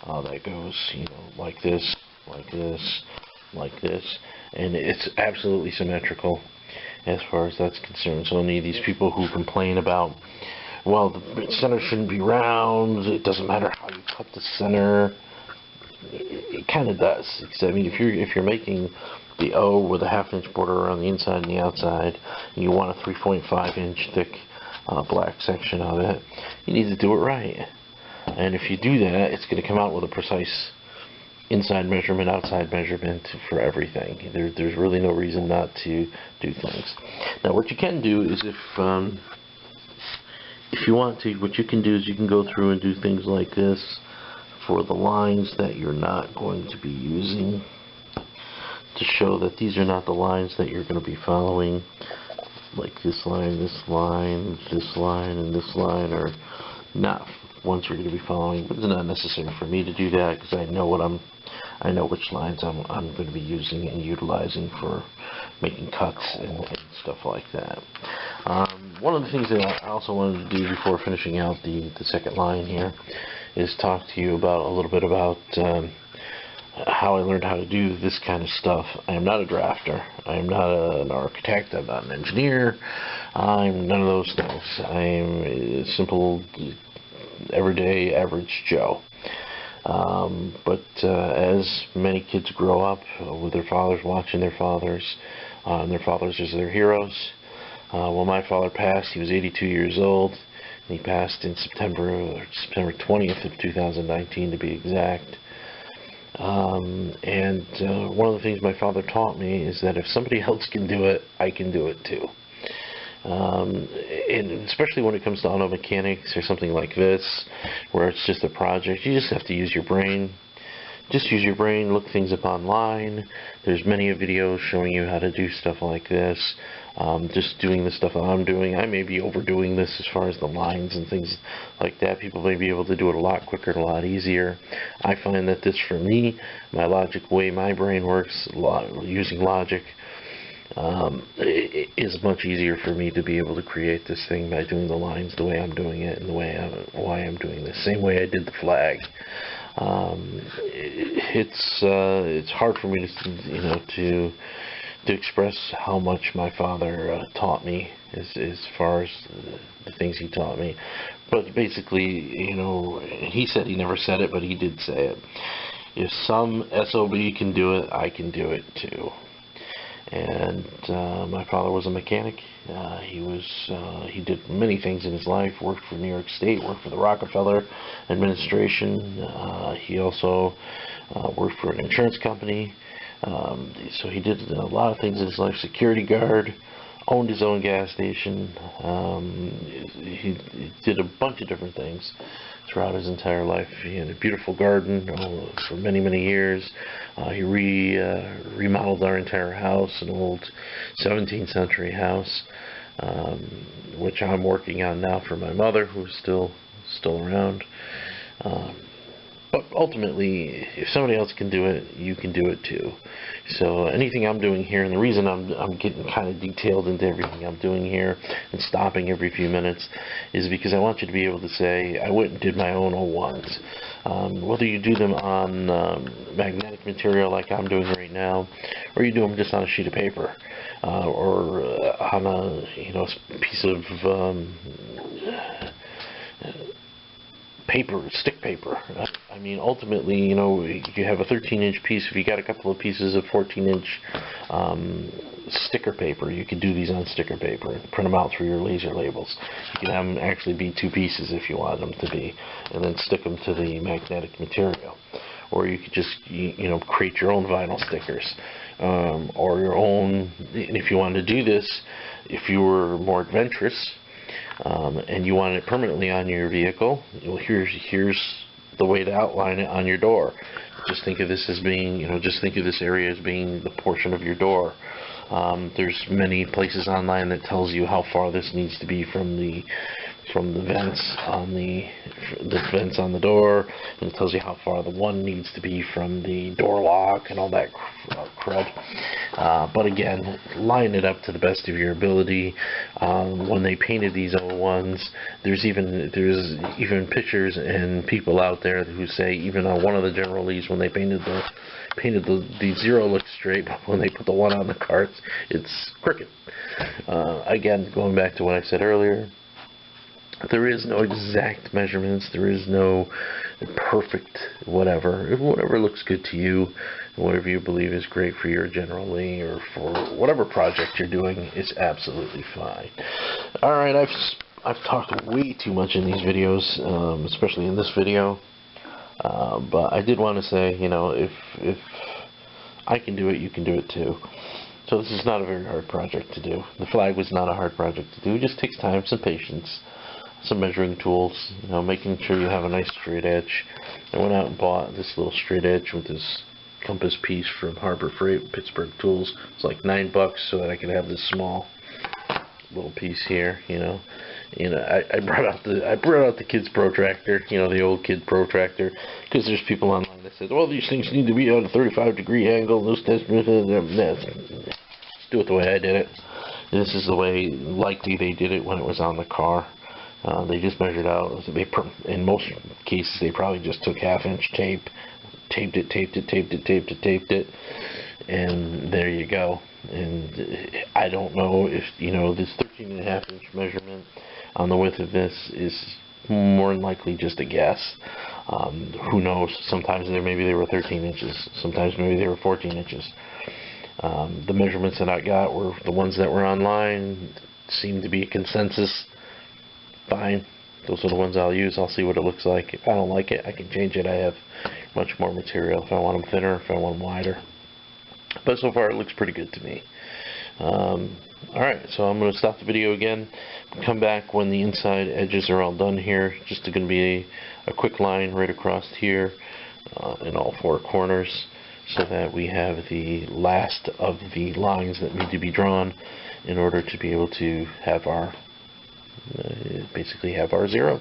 that goes, you know, like this, like this, like this, and it's absolutely symmetrical as far as that's concerned. So any of these people who complain about, well, the center shouldn't be round, it doesn't matter how you cut the center, it kind of does. Because, I mean, if you're making the O with a 1/2 inch border around the inside and the outside, and you want a 3.5 inch thick black section of it, you need to do it right. And if you do that, it's going to come out with a precise inside measurement, outside measurement for everything. There's really no reason not to do things. Now what you can do is if you want to, what you can do is you can go through and do things like this for the lines that you're not going to be using, to show that these are not the lines that you're going to be following, like this line, this line, this line, and this line are not ones you're going to be following. But it's not necessary for me to do that, because I know which lines I'm going to be using and utilizing for making cuts and stuff like that. One of the things that I also wanted to do before finishing out the second line here is talk to you about a little bit about how I learned how to do this kind of stuff. I am not a drafter. I am not an architect. I'm not an engineer. I'm none of those things. I am a simple, everyday, average Joe. But as many kids grow up with their fathers watching their fathers, and their fathers as their heroes. When my father passed, he was 82 years old. And he passed in September 20th of 2019 to be exact. One of the things my father taught me is that if somebody else can do it, I can do it too. And especially when it comes to auto mechanics or something like this, where it's just a project, you just have to use your brain just use your brain, look things up online. There's many videos showing you how to do stuff like this. Just doing the stuff that I'm doing. I may be overdoing this as far as the lines and things like that. People may be able to do it a lot quicker and a lot easier. I find that this, for me, my logic way my brain works, using logic, it is much easier for me to be able to create this thing by doing the lines the way I'm doing it and the way why I'm doing this. Same way I did the flag. It's hard for me to express how much my father taught me as far as the things he taught me. But basically, he said, he never said it, but he did say it. If some SOB can do it, I can do it too. And my father was a mechanic. He did many things in his life. Worked for New York State, worked for the Rockefeller administration. He also worked for an insurance company. So he did a lot of things in his life. Security guard, owned his own gas station. He did a bunch of different things throughout his entire life. He had a beautiful garden for many, many years. He remodeled our entire house, an old 17th century house, which I'm working on now for my mother, who's still around. But ultimately, if somebody else can do it, you can do it too. So anything I'm doing here, and the reason I'm getting kind of detailed into everything I'm doing here and stopping every few minutes, is because I want you to be able to say, I went and did my own 01s. Whether you do them on magnetic material like I'm doing right now, or you do them just on a sheet of paper, or on a piece of paper, stick paper. I mean, ultimately, you have a 13-inch piece. If you got a couple of pieces of 14-inch sticker paper, you could do these on sticker paper and print them out through your laser labels. You can have them actually be 2 pieces if you want them to be, and then stick them to the magnetic material. Or you could just, create your own vinyl stickers, or your own. And if you wanted to do this, if you were more adventurous, and you want it permanently on your vehicle, well, here's the way to outline it on your door. Just think of this as being, just think of this area as being the portion of your door. There's many places online that tells you how far this needs to be from the vents on the vents on the door, and it tells you how far the one needs to be from the door lock and all that crud. But again, line it up to the best of your ability. When they painted these 01s, there's even pictures and people out there who say, even on one of the General Lees, when they painted the 0 looks straight, but when they put the 1 on the carts, it's crooked. Again, going back to what I said earlier, there is no exact measurements. There is no perfect whatever. Whatever looks good to you, whatever you believe is great for your General Lee or for whatever project you're doing, is absolutely fine. All right, I've talked way too much in these videos, especially in this video. But I did want to say, if I can do it, you can do it too. So this is not a very hard project to do. The flag was not a hard project to do. It just takes time, some patience, some measuring tools, making sure you have a nice straight edge. I went out and bought this little straight edge with this compass piece from Harbor Freight, Pittsburgh Tools. It's like $9 so that I could have this small little piece here. I brought out the kid's protractor, the old kid protractor, because there's people online that said, well, these things need to be on a 35-degree angle. Those tests, do it the way I did it. This is the way likely they did it when it was on the car. They just measured out. In most cases, they probably just took 1/2-inch tape, taped it, and there you go. And I don't know if this 13.5-inch measurement on the width of this is more than likely just a guess. Who knows? Sometimes maybe they were 13 inches. Sometimes maybe they were 14 inches. The measurements that I got were the ones that were online. Seemed to be a consensus. Fine. Those are the ones I'll use. I'll see what it looks like. If I don't like it, I can change it. I have much more material if I want them thinner, if I want them wider. But so far it looks pretty good to me. Alright, so I'm going to stop the video again. Come back when the inside edges are all done here. Just going to be a quick line right across here. in all four corners, so that we have the last of the lines that need to be drawn in order to be able to have our basically have our 0.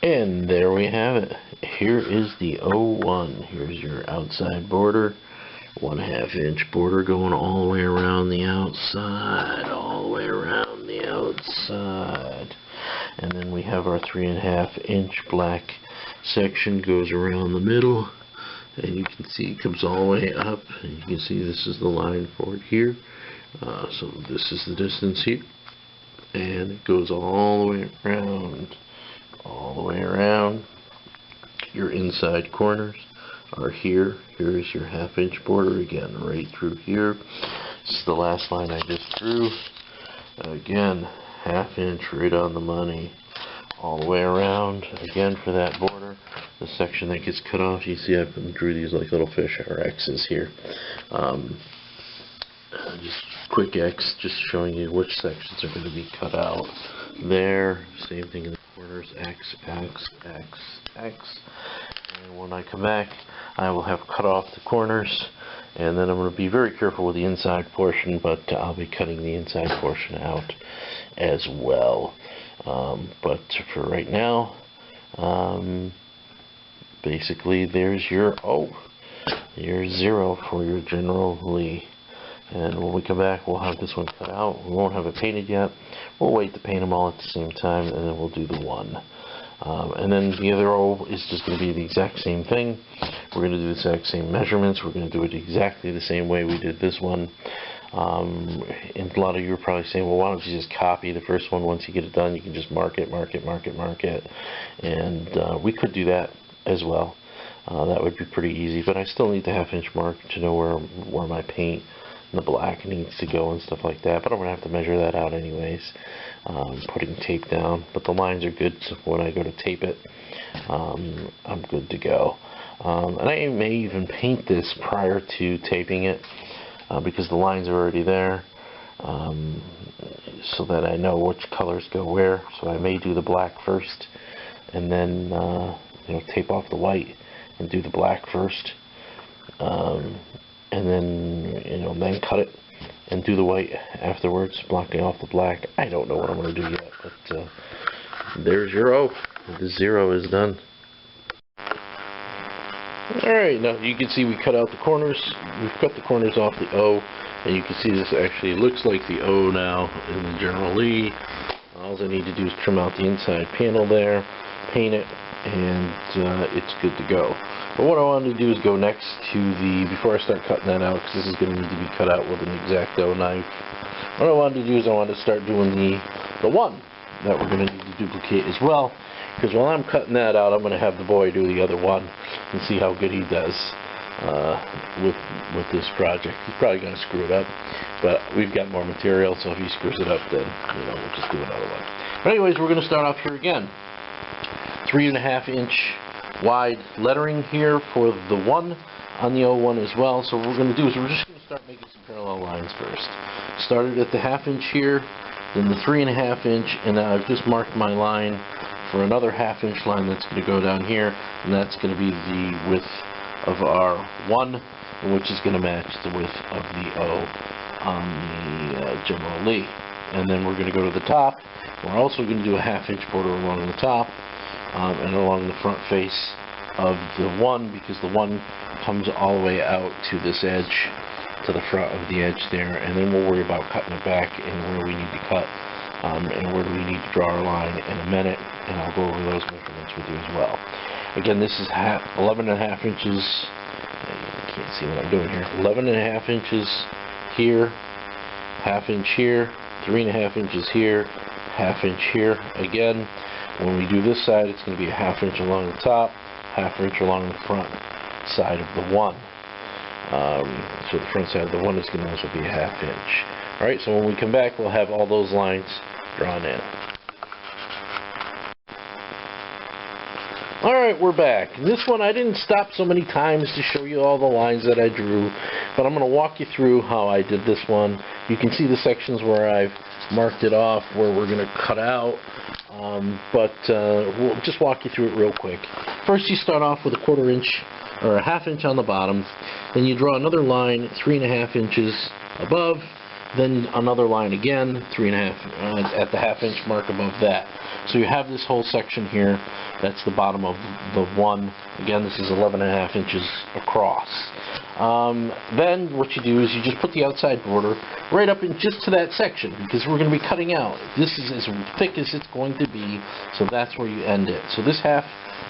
And there we have it. Here is the 01. Here's your outside border, 1/2 inch border going all the way around the outside, all the way around the outside. And then we have our 3.5 inch black section goes around the middle, and you can see it comes all the way up, and you can see this is the line for it here. So this is the distance here, and it goes all the way around, all the way around. Your inside corners are here. Here is your 1/2 inch border again, right through here. This is the last line I just drew. Again, 1/2 inch right on the money, all the way around. Again, for that border, the section that gets cut off, you see I drew these like little fish or X's here. Just quick X, just showing you which sections are going to be cut out. There, same thing in the corners, X, X, X, X. And when I come back, I will have cut off the corners, and then I'm going to be very careful with the inside portion, but I'll be cutting the inside portion out as well. But for right now, basically there's your your 0 for your General Lee. And when we come back, we'll have this one cut out. We won't have it painted yet. We'll wait to paint them all at the same time, and then we'll do the 1. And then the other O is just going to be the exact same thing. We're going to do the exact same measurements. We're going to do it exactly the same way we did this one. And a lot of you are probably saying, well, why don't you just copy the first one? Once you get it done, you can just mark it, mark it, mark it, mark it. And we could do that as well. That would be pretty easy, but I still need the 1/2 inch mark to know where my paint and the black needs to go and stuff like that. But I'm going to have to measure that out anyways, putting tape down. But the lines are good, so when I go to tape it, I'm good to go. And I may even paint this prior to taping it, because the lines are already there, so that I know which colors go where. So I may do the black first, and then tape off the white and do the black first, and then then cut it and do the white afterwards, blocking off the black. I don't know what I'm going to do yet, but there's your O. The 0 is done. Alright, now you can see we cut out the corners. We've cut the corners off the O, and you can see this actually looks like the O now in the General Lee. All I need to do is trim out the inside panel there, paint it, and it's good to go. But what I wanted to do is go next to before I start cutting that out, because this is going to need to be cut out with an X-Acto knife. What I wanted to do is I wanted to start doing the 1 that we're going to need to duplicate as well. Because while I'm cutting that out, I'm going to have the boy do the other 1 and see how good he does with this project. He's probably going to screw it up, but we've got more material, so if he screws it up, then we'll just do another one. But anyways, we're going to start off here again. 3.5 inch wide lettering here for the 1 on the 01 as well. So what we're going to do is we're just going to start making some parallel lines first. Started at the 1/2 inch here, then the 3.5 inch, and now I've just marked my line for another 1/2 inch line that's going to go down here, and that's going to be the width of our 1, which is going to match the width of the O on the General Lee. And then we're going to go to the top. We're also going to do a 1/2 inch border along the top, and along the front face of the 1, because the 1 comes all the way out to this edge, to the front of the edge there, and then we'll worry about cutting it back and where we need to cut, and where do we need to draw our line in a minute, and I'll go over those measurements with you as well. Again, this is 11.5 inches, you can't see what I'm doing here, 11.5 inches here, 1/2 inch here, 3.5 inches here, 1/2 inch here. Again, when we do this side, it's going to be a 1/2 inch along the top, 1/2 inch along the front side of the 1. So the front side of the 1 is going to also be a 1/2 inch. Alright, so when we come back, we'll have all those lines drawn in. Alright, we're back. This one I didn't stop so many times to show you all the lines that I drew, but I'm going to walk you through how I did this one. You can see the sections where I've marked it off, where we're going to cut out, but we'll just walk you through it real quick. First you start off with a 1/4 inch, or a 1/2 inch on the bottom, then you draw another line 3.5 inches above, then another line again, 3.5 at the 1/2 inch mark above that. So you have this whole section here. That's the bottom of the one. Again, this is 11.5 inches across. Then what you do is you just put the outside border right up in just to that section, because we're going to be cutting out. This is as thick as it's going to be, so that's where you end it. So this 1/2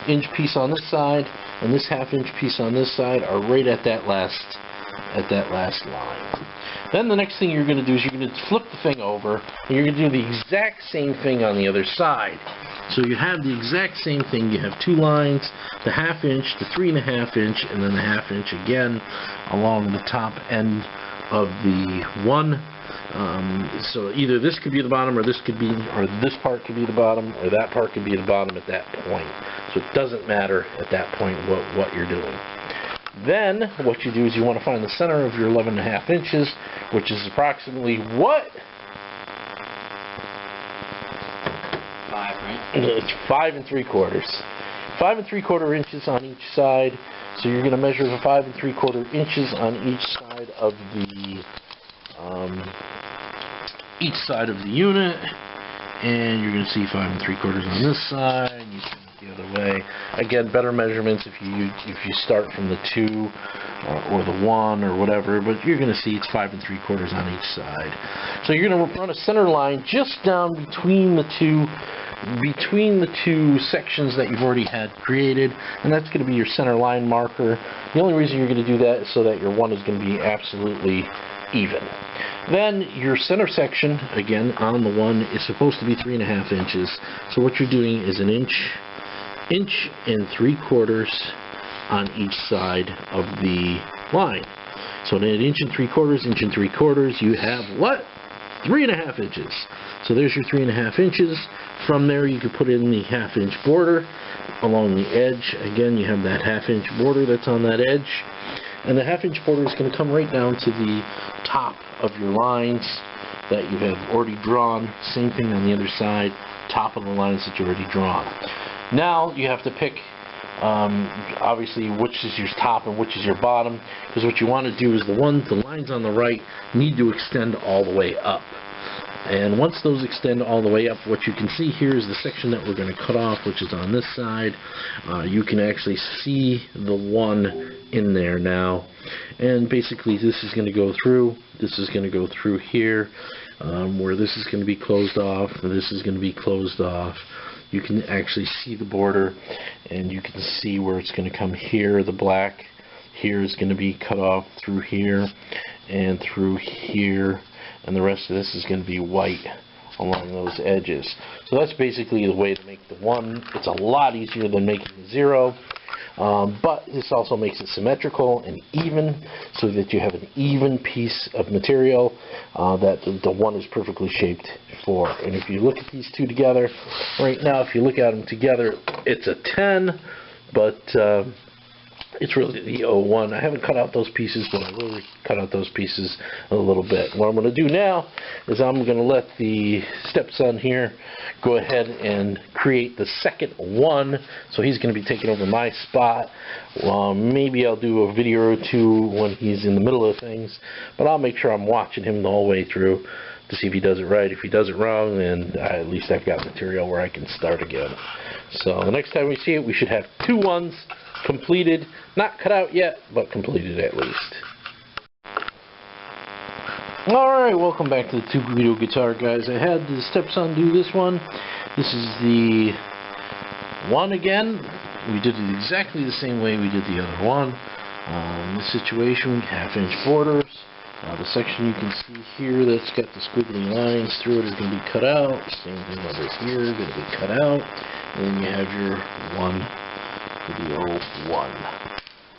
inch piece on this side and this 1/2 inch piece on this side are right at that last line. Then the next thing you're going to do is you're going to flip the thing over, and you're going to do the exact same thing on the other side. So you have the exact same thing. You have two lines, the 1/2 inch, the 3.5 inch, and then the 1/2 inch again along the top end of the one. So either this could be the bottom, or this part could be the bottom, or that part could be the bottom at that point. So it doesn't matter at that point what you're doing. Then what you do is you want to find the center of your 11.5 inches, which is approximately what? 5, right? It's 5 3/4. 5 3/4 inches on each side. So you're going to measure for 5 3/4 inches on each side of the unit, and you're going to see 5 3/4 on this side. And you turn it the other way. Again, better measurements if you start from the 2 or the 1 or whatever, but you're going to see it's 5 3/4 on each side. So you're going to run a center line just down between the two sections that you've already had created, and that's going to be your center line marker. The only reason you're going to do that is so that your one is going to be absolutely even. Then your center section, again on the one, is supposed to be 3.5 inches. So what you're doing is an inch and 3/4 on each side of the line. So at an inch and 3/4, you have what? 3.5 inches. So there's your 3.5 inches. From there you can put in the 1/2 inch border along the edge. Again, you have that 1/2 inch border that's on that edge. And the 1/2 inch border is going to come right down to the top of your lines that you have already drawn. Same thing on the other side, top of the lines that you already drawn. Now you have to pick obviously which is your top and which is your bottom, because what you want to do is the lines on the right need to extend all the way up. And once those extend all the way up, what you can see here is the section that we're going to cut off, which is on this side. You can actually see the one in there now. And basically this is going to go through. This is going to go through here, where this is going to be closed off, and this is going to be closed off. You can actually see the border, and you can see where it's going to come here. The black here is going to be cut off through here and through here, and the rest of this is going to be white along those edges. So that's basically the way to make the one. It's a lot easier than making the 0, but this also makes it symmetrical and even, so that you have an even piece of material that the one is perfectly shaped for. And if you look at these two together, right now if you look at them together, it's a 10, but it's really the 01. I haven't cut out those pieces, but I will cut out those pieces a little bit. What I'm going to do now is I'm going to let the stepson here go ahead and create the second one. So he's going to be taking over my spot. Maybe I'll do a video or two when he's in the middle of things, but I'll make sure I'm watching him the whole way through to see if he does it right. If he does it wrong, then at least I've got material where I can start again. So the next time we see it, we should have 2 ones completed, not cut out yet, but completed at least. Alright, welcome back to the Two Guido Guitar Guys. I had the stepson do this one. This is the one again. We did it exactly the same way we did the other one. In this situation, 1/2 inch borders. The section you can see here that's got the squiggly lines through it is going to be cut out. Same thing over here, going to be cut out. And then you have your one for the 01.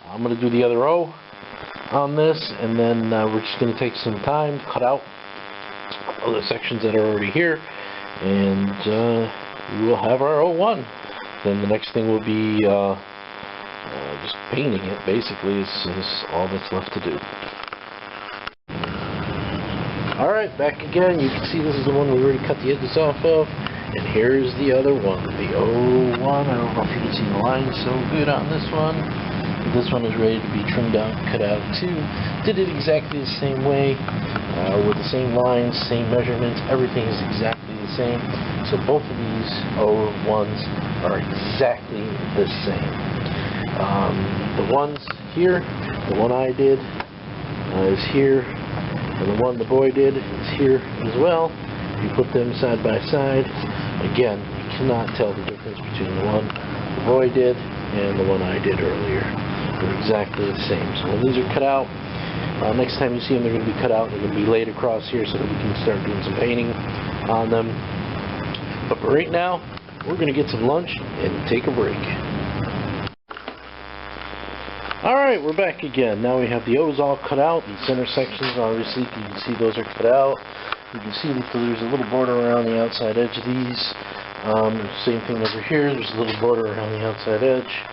I'm going to do the other O on this, and then we're just going to take some time, cut out all the sections that are already here, and we will have our 01. Then the next thing will be just painting it, basically, is all that's left to do. Alright, back again. You can see this is the one we already cut the edges off of. And here's the other one, the 01. I don't know if you can see the lines so good on this one. But this one is ready to be trimmed out, cut out too. Did it exactly the same way, with the same lines, same measurements. Everything is exactly the same. So both of these 01s are exactly the same. The ones here, the one I did is here, and the one the boy did is here as well. You put them side by side, again, you cannot tell the difference between the one the boy did and the one I did earlier. They're exactly the same. So when these are cut out, next time you see them, they're going to be cut out. They're going to be laid across here so that we can start doing some painting on them. But for right now, we're going to get some lunch and take a break. Alright, we're back again. Now we have the O's all cut out. The center sections, obviously, you can see those are cut out. You can see that there's a little border around the outside edge of these. Same thing over here. There's a little border around the outside edge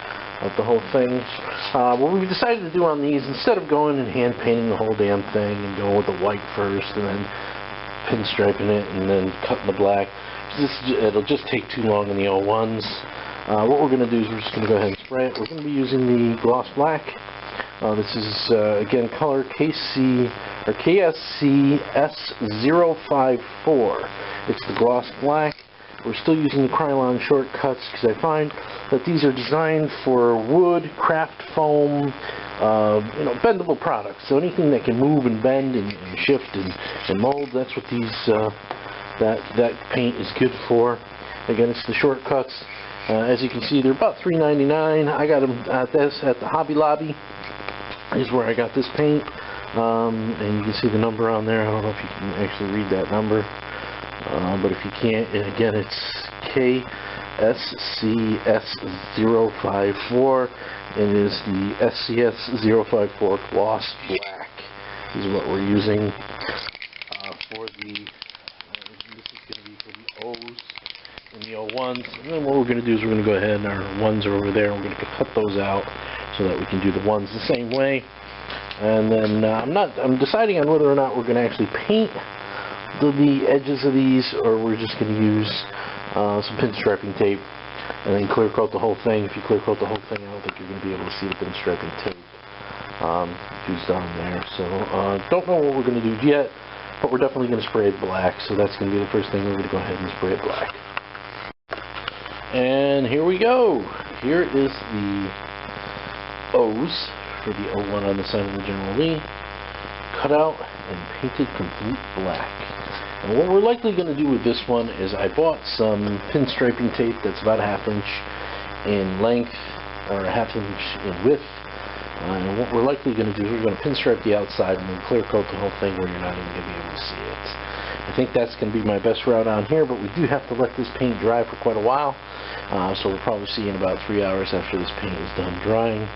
of the whole thing. What we decided to do on these, instead of going and hand painting the whole damn thing and going with the white first and then pinstriping it and then cutting the black, it'll just take too long in the 01s. What we're going to do is we're just going to go ahead and spray it. We're going to be using the gloss black. This is, again, color KSC S054. It's the gloss black. We're still using the Krylon shortcuts because I find that these are designed for wood, craft foam, bendable products. So anything that can move and bend and shift and mold, that's what these that paint is good for. Again, it's the shortcuts. As you can see, they're about $3.99. I got them at the Hobby Lobby. Is where I got this paint, and you can see the number on there. I don't know if you can actually read that number, but if you can't, again, it's KSCS054, and it is the SCS054 Gloss Black is what we're using for the, this is going to be for the O's and the 01s, and then what we're going to do is we're going to go ahead and our 1s are over there, and we're going to cut those out so that we can do the 1s the same way. And then I'm deciding on whether or not we're going to actually paint the edges of these, or we're just going to use some pinstriping tape and then clear coat the whole thing. If you clear coat the whole thing, I don't think you're going to be able to see the pinstriping tape used on there. So don't know what we're going to do yet, but we're definitely going to spray it black. So that's going to be the first thing. We're going to go ahead and spray it black. And here we go. Here is the O's for the 01 on the side of the General Lee, cut out and painted complete black. And what we're likely going to do with this one is I bought some pinstriping tape that's about a ½ inch in length, or a ½ inch in width. And what we're likely going to do is we're going to pinstripe the outside and then clear coat the whole thing where you're not even going to be able to see it. I think that's going to be my best route on here, but we do have to let this paint dry for quite a while. So we'll probably see in about 3 hours after this paint is done drying.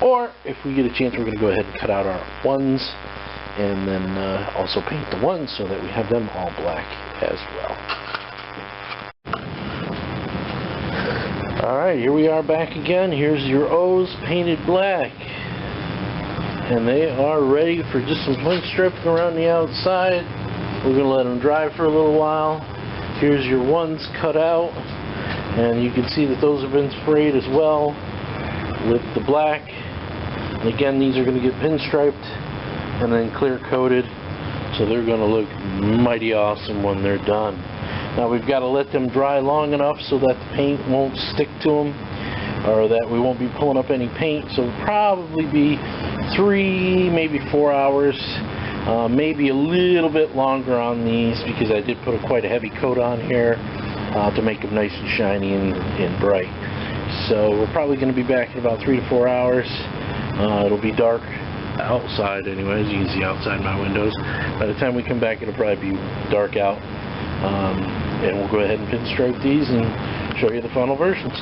Or, if we get a chance, we're going to go ahead and cut out our 1s and then also paint the 1s so that we have them all black as well. Alright, here we are back again. Here's your O's painted black. And they are ready for just some pinstriping around the outside. We're going to let them dry for a little while. Here's your 1s cut out. And you can see that those have been sprayed as well with the black. And again, these are going to get pinstriped and then clear coated, so they're going to look mighty awesome when they're done. Now we've got to let them dry long enough so that the paint won't stick to them, or that we won't be pulling up any paint. So it'll probably be 3, maybe 4 hours, maybe a little bit longer on these, because I did put quite a heavy coat on here to make them nice and shiny and bright. So we're probably going to be back in about 3 to 4 hours. It'll be dark outside anyways. You can see outside my windows. By the time we come back, it'll probably be dark out. And we'll go ahead and pinstripe these and show you the final versions.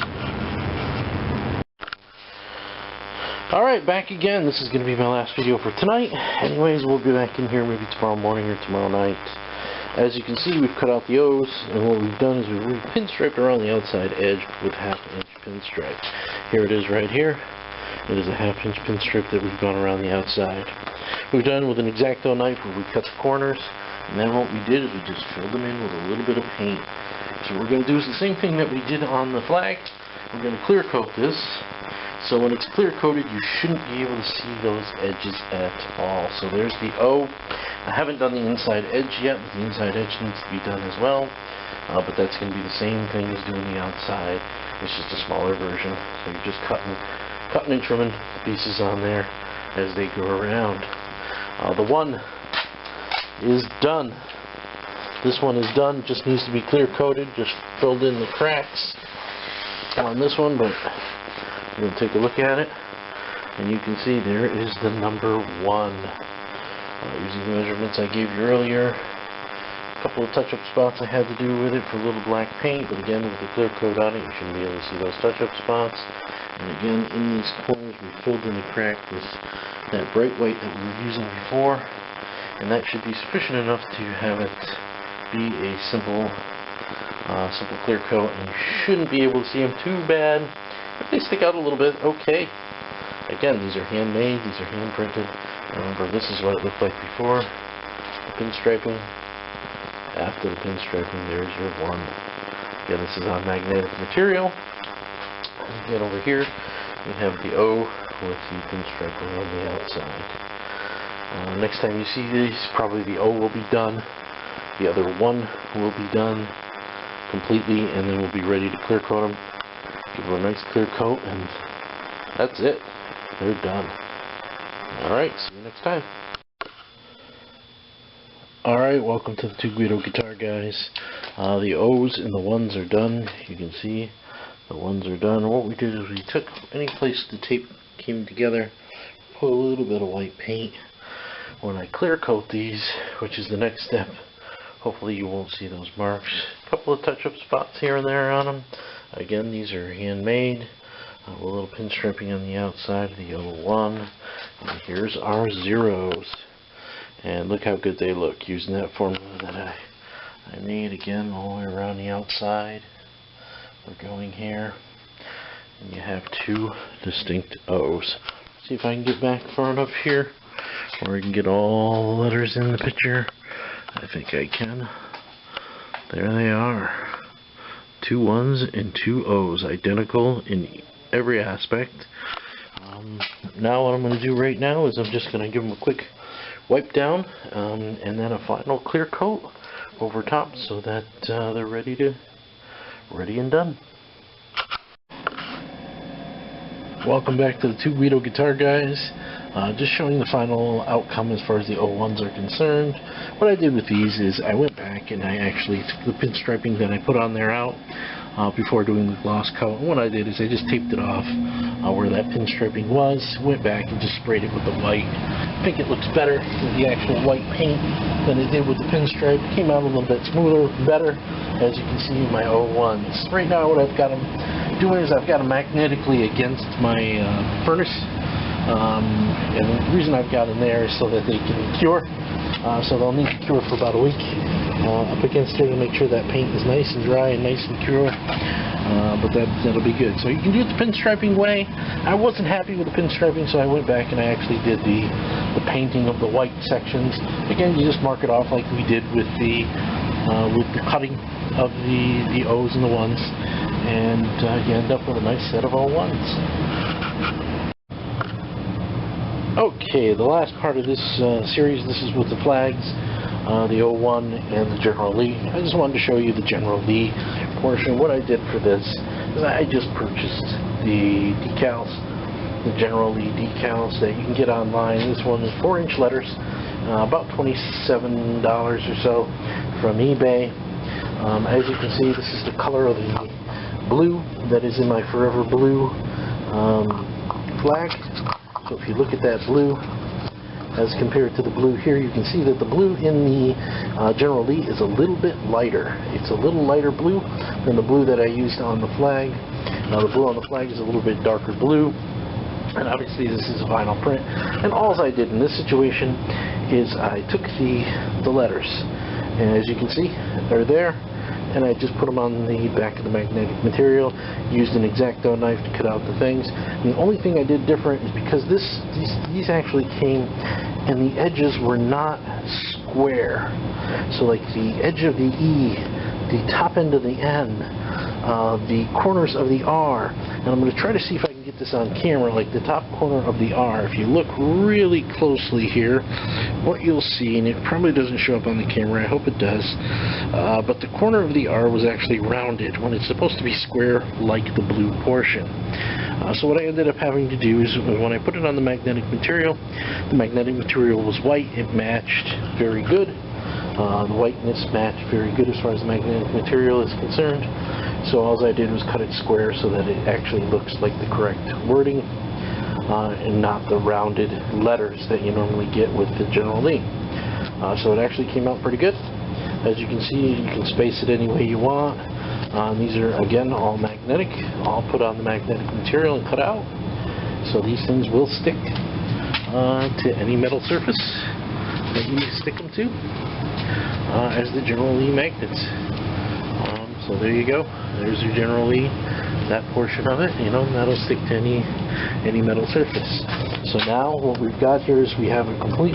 Alright, back again. This is going to be my last video for tonight. Anyways, we'll be back in here maybe tomorrow morning or tomorrow night. As you can see, we've cut out the O's, and what we've done is we've pinstriped around the outside edge with ½ inch pinstripe. Here it is right here. It is a 1/2 inch pinstripe that we've gone around the outside. We've done with an X-Acto knife where we cut the corners, and then what we did is we just filled them in with a little bit of paint. So what we're going to do is the same thing that we did on the flag. We're going to clear coat this. So when it's clear coated, you shouldn't be able to see those edges at all. So there's the O. I haven't done the inside edge yet, but the inside edge needs to be done as well. But that's going to be the same thing as doing the outside. It's just a smaller version. So you're just cutting and trimming the pieces on there as they go around. The one is done. This one is done. Just needs to be clear coated. Just filled in the cracks on this one, but we're going to take a look at it, and you can see there is the number 1. Using the measurements I gave you earlier. A couple of touch-up spots I had to do with it for a little black paint, but again, with the clear coat on it, you shouldn't be able to see those touch-up spots. And again, in these corners, we filled in the crack with that bright white that we were using before, and that should be sufficient enough to have it be a simple clear coat, and you shouldn't be able to see them too bad. If they stick out a little bit, okay. Again, these are handmade, these are hand printed. Remember, this is what it looked like before. The pinstriping. After the pinstriping, there's your 1. Again, this is on magnetic material. And again, over here, we have the O with the pinstriping on the outside. Next time you see these, probably the O will be done. The other 1 will be done completely, and then we'll be ready to clear coat them. Give them a nice clear coat, and that's it. They're done. Alright, see you next time. Alright, welcome to the Two Guido Guitar Guys. The O's and the 1s are done. You can see the 1s are done. What we did is we took any place the tape came together, put a little bit of white paint. When I clear coat these, which is the next step, hopefully you won't see those marks. A couple of touch-up spots here and there on them. Again, these are handmade. A little pinstriping on the outside of the 01. And here's our 0s. And look how good they look using that formula that I made again all the way around the outside. We're going here. And you have 2 distinct O's. See if I can get back far enough here where I can get all the letters in the picture. I think I can. There they are. 2 1s and 2 O's, identical in every aspect. Now what I'm going to do right now is I'm just going to give them a quick wipe down and then a final clear coat over top so that they're ready and done. Welcome back to the Two Guido Guitar Guys. Just showing the final outcome as far as the 01s are concerned. What I did with these is I went back and I actually took the pinstriping that I put on there out before doing the gloss coat. And what I did is I just taped it off where that pinstriping was, went back and just sprayed it with the white. I think it looks better with the actual white paint than it did with the pinstripe. It came out a little bit smoother, better, as you can see in my 01s. Right now what I've got them doing is I've got them magnetically against my furnace. And the reason I've got them there is so that they can cure. So they'll need to cure for about a week up against there to make sure that paint is nice and dry and nice and pure. But that'll be good. So you can do it the pinstriping way. I wasn't happy with the pinstriping, so I went back and I actually did the painting of the white sections. Again, you just mark it off like we did with the cutting of the O's and the 1s, and you end up with a nice set of 01s. Okay, the last part of this series, this is with the flags, the 01 and the General Lee. I just wanted to show you the General Lee portion. What I did for this is I just purchased the decals, the General Lee decals that you can get online. This one is 4-inch letters, about $27 or so from eBay. As you can see, this is the color of the blue that is in my Forever Blue flag. So if you look at that blue as compared to the blue here, you can see that the blue in the General Lee is a little bit lighter. It's a little lighter blue than the blue that I used on the flag. Now the blue on the flag is a little bit darker blue, and obviously this is a vinyl print. And all I did in this situation is I took the letters, and as you can see, they're there. and I just put them on the back of the magnetic material, used an X-Acto knife to cut out the things. And the only thing I did different is because these actually came and the edges were not square. So like the edge of the E, the top end of the N, the corners of the R, and I'm going to try to see if I can get this on camera, like the top corner of the R. If you look really closely here, what you'll see, and it probably doesn't show up on the camera, I hope it does, but the corner of the R was actually rounded when it's supposed to be square like the blue portion. So what I ended up having to do is, when I put it on the magnetic material was white. It matched very good. The whiteness matched very good as far as the magnetic material is concerned. So all I did was cut it square so that it actually looks like the correct wording and not the rounded letters that you normally get with the General Lee. So it actually came out pretty good. As you can see, you can space it any way you want. These are, again, all magnetic, all put on the magnetic material and cut out. So these things will stick to any metal surface that you stick them to, as the General Lee magnets. So there you go. There's your General Lee. That portion of it, you know, that'll stick to any metal surface. So now what we've got here is we have a complete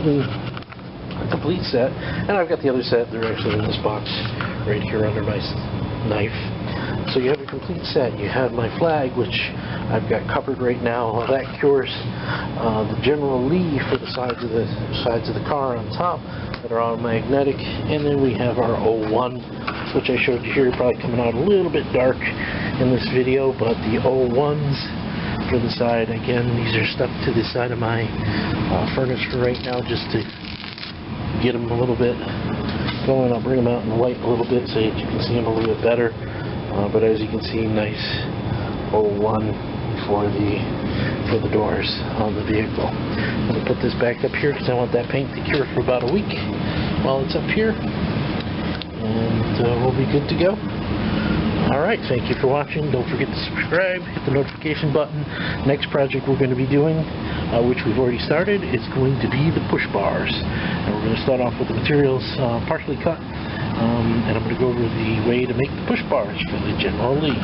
set, and I've got the other set. They're actually in this box right here under my knife. So you have a complete set. You have my flag, which I've got covered right now. Well, that cures the General Lee for the sides of the car on top that are all magnetic, and then we have our 01, which I showed you here, probably coming out a little bit dark in this video, but the 01s for the side, again, these are stuck to the side of my furnace for right now, just to get them a little bit going. I'll bring them out in white a little bit so that you can see them a little bit better. But as you can see, nice 01 for the doors on the vehicle. I'm going to put this back up here because I want that paint to cure for about a week while it's up here, and we'll be good to go. Alright, thank you for watching. Don't forget to subscribe, hit the notification button. Next project we're going to be doing, which we've already started, is going to be the push bars. And we're going to start off with the materials partially cut, and I'm going to go over the way to make the push bars for the General Lee.